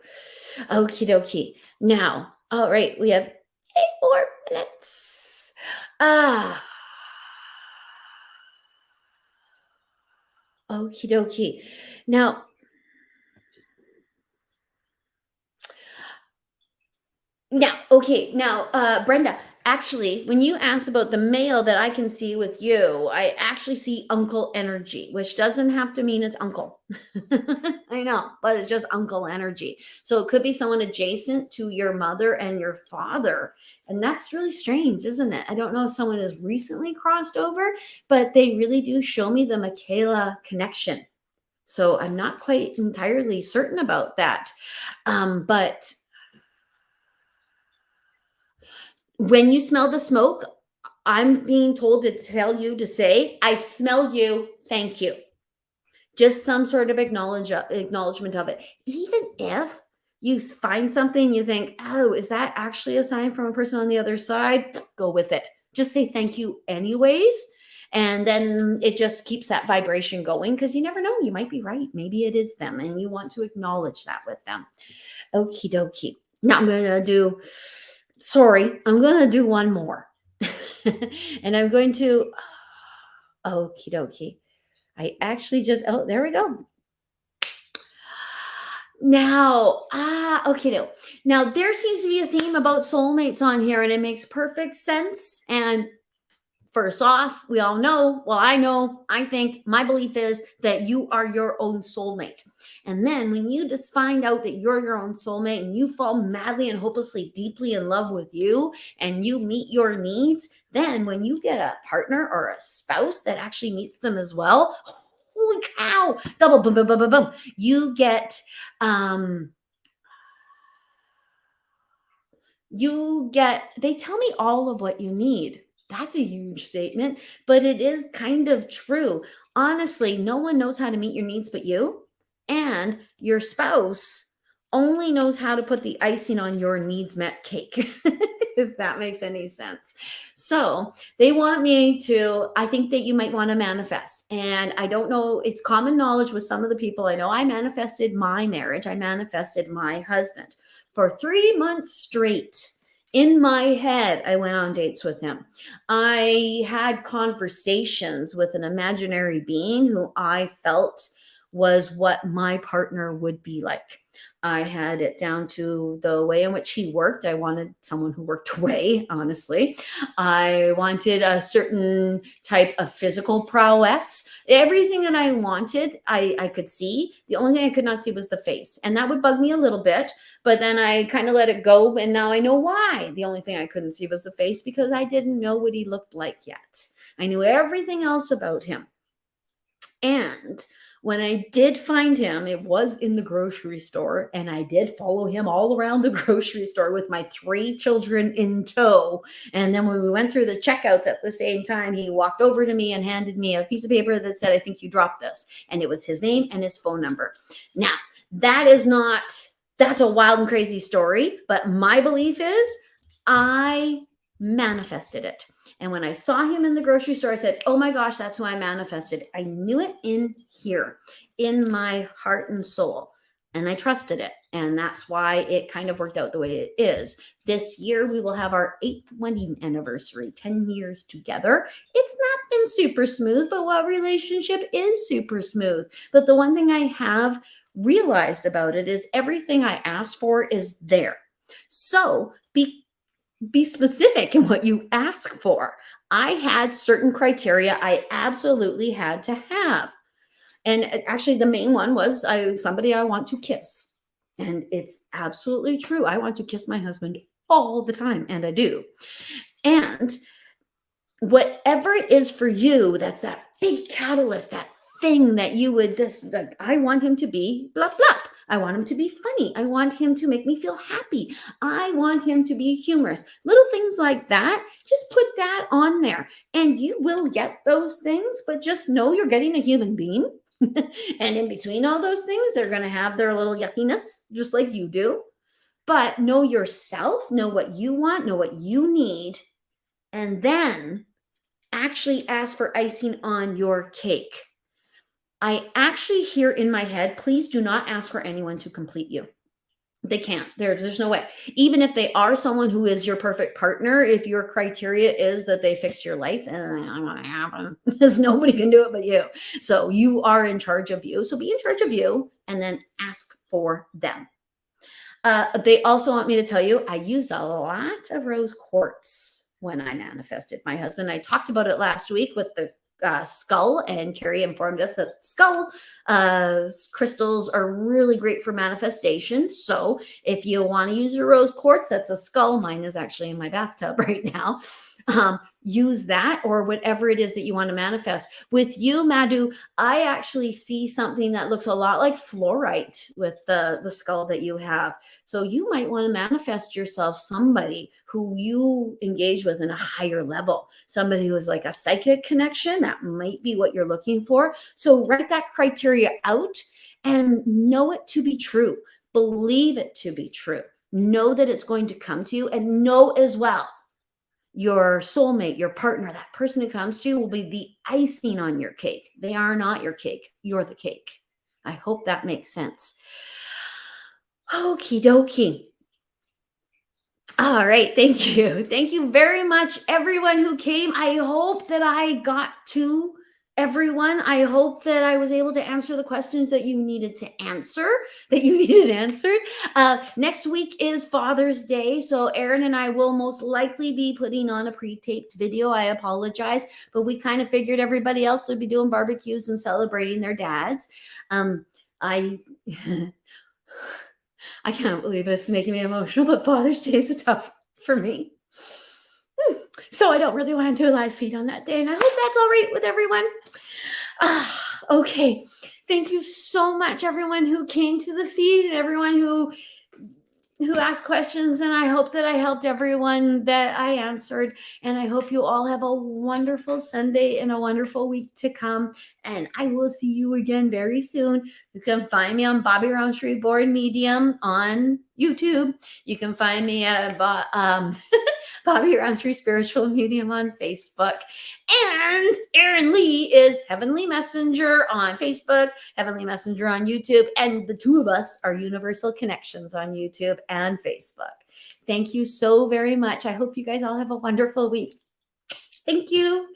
Okie dokie. Now, all right, we have 8 more minutes. Okie dokie. Now, Brenda, actually, when you asked about the male that I can see with you, I actually see uncle energy, which doesn't have to mean it's uncle. I know, but it's just uncle energy. So it could be someone adjacent to your mother and your father. And that's really strange, isn't it? I don't know if someone has recently crossed over, but they really do show me the Michaela connection. So I'm not quite entirely certain about that. But when you smell the smoke, I'm being told to tell you to say, I smell you, thank you. Just some sort of acknowledgement of it. Even if you find something you think, oh, is that actually a sign from a person on the other side? Go with it. Just say thank you anyways. And then it just keeps that vibration going because you never know. You might be right. Maybe it is them and you want to acknowledge that with them. Okie dokie. Now I'm going to do one more. And I'm going to, okie dokie. I actually just, there we go. Now, okay. Now there seems to be a theme about soulmates on here and it makes perfect sense. And first off, we all know, well, I think my belief is that you are your own soulmate. And then when you just find out that you're your own soulmate and you fall madly and hopelessly deeply in love with you and you meet your needs, then when you get a partner or a spouse that actually meets them as well, holy cow, double boom, boom, boom, boom, boom. You get, they tell me all of what you need. That's a huge statement, but it is kind of true. Honestly, no one knows how to meet your needs but you, and your spouse only knows how to put the icing on your needs met cake, if that makes any sense. So they want me to, I think that you might want to manifest. And I don't know, it's common knowledge with some of the people I know. I manifested my marriage, I manifested my husband for 3 months straight. In my head, I went on dates with him. I had conversations with an imaginary being who I felt was what my partner would be like. I had it down to the way in which he worked. I wanted someone who worked away, honestly. I wanted a certain type of physical prowess. Everything that I wanted, I could see. The only thing I could not see was the face. And that would bug me a little bit. But then I kind of let it go. And now I know why. The only thing I couldn't see was the face, because I didn't know what he looked like yet. I knew everything else about him. And when I did find him, it was in the grocery store, and I did follow him all around the grocery store with my 3 children in tow. And then when we went through the checkouts at the same time, he walked over to me and handed me a piece of paper that said, "I think you dropped this." And it was his name and his phone number. Now, that's a wild and crazy story, but my belief is I manifested it. And when I saw him in the grocery store, I said, "Oh my gosh, that's who I manifested." I knew it in here, in my heart and soul. And I trusted it. And that's why it kind of worked out the way it is. This year, we will have our 8th wedding anniversary, 10 years together. It's not been super smooth, but what relationship is super smooth? But the one thing I have realized about it is everything I asked for is there. So be specific in what you ask for. I had certain criteria I absolutely had to have. And actually, the main one was somebody I want to kiss. And it's absolutely true. I want to kiss my husband all the time, and I do. And whatever it is for you, that's that big catalyst, that thing that you would, I want him to be blah, blah. I want him to be funny. I want him to make me feel happy. I want him to be humorous. Little things like that. Just put that on there and you will get those things, but just know you're getting a human being. And in between all those things, they're going to have their little yuckiness, just like you do. But know yourself, know what you want, know what you need, and then actually ask for icing on your cake. I actually hear in my head, please do not ask for anyone to complete you. They can't. There's no way. Even if they are someone who is your perfect partner, if your criteria is that they fix your life, and I'm not going to happen because nobody can do it but you. So you are in charge of you. So be in charge of you and then ask for them. They also want me to tell you, I used a lot of rose quartz when I manifested my husband. I talked about it last week with the skull, and Carrie informed us that skull crystals are really great for manifestation. So if you want to use your rose quartz, that's a skull. Mine is actually in my bathtub right now. Use that, or whatever it is that you want to manifest. With you, Madhu, I actually see something that looks a lot like fluorite with the skull that you have. So you might want to manifest yourself somebody who you engage with in a higher level, somebody who is like a psychic connection. That might be what you're looking for. So write that criteria out and know it to be true. Believe it to be true. Know that it's going to come to you, and know as well, your soulmate, your partner, that person who comes to you will be the icing on your cake. They are not your cake. You're the cake. I hope that makes sense. Okie dokie. All right. Thank you. Thank you very much, everyone who came. I hope that I got to everyone. I hope that I was able to answer the questions that you needed to answer, that you needed answered. Next week is Father's Day. So Aaron and I will most likely be putting on a pre-taped video. I apologize, but we kind of figured everybody else would be doing barbecues and celebrating their dads. I can't believe it's making me emotional, but Father's Day is tough for me. So I don't really want to do a live feed on that day. And I hope that's all right with everyone. Okay. Thank you so much, everyone who came to the feed and everyone who who asked questions, and I hope that I helped everyone that I answered. And I hope you all have a wonderful Sunday and a wonderful week to come. And I will see you again very soon. You can find me on Bobbi Rowntree Board Medium on YouTube. You can find me at Bobbi Rowntree Spiritual Medium on Facebook. And Erin Lee is Heavenly Messenger on Facebook, Heavenly Messenger on YouTube, and the two of us are Universal Connections on YouTube and Facebook. Thank you so very much. I hope you guys all have a wonderful week. Thank you.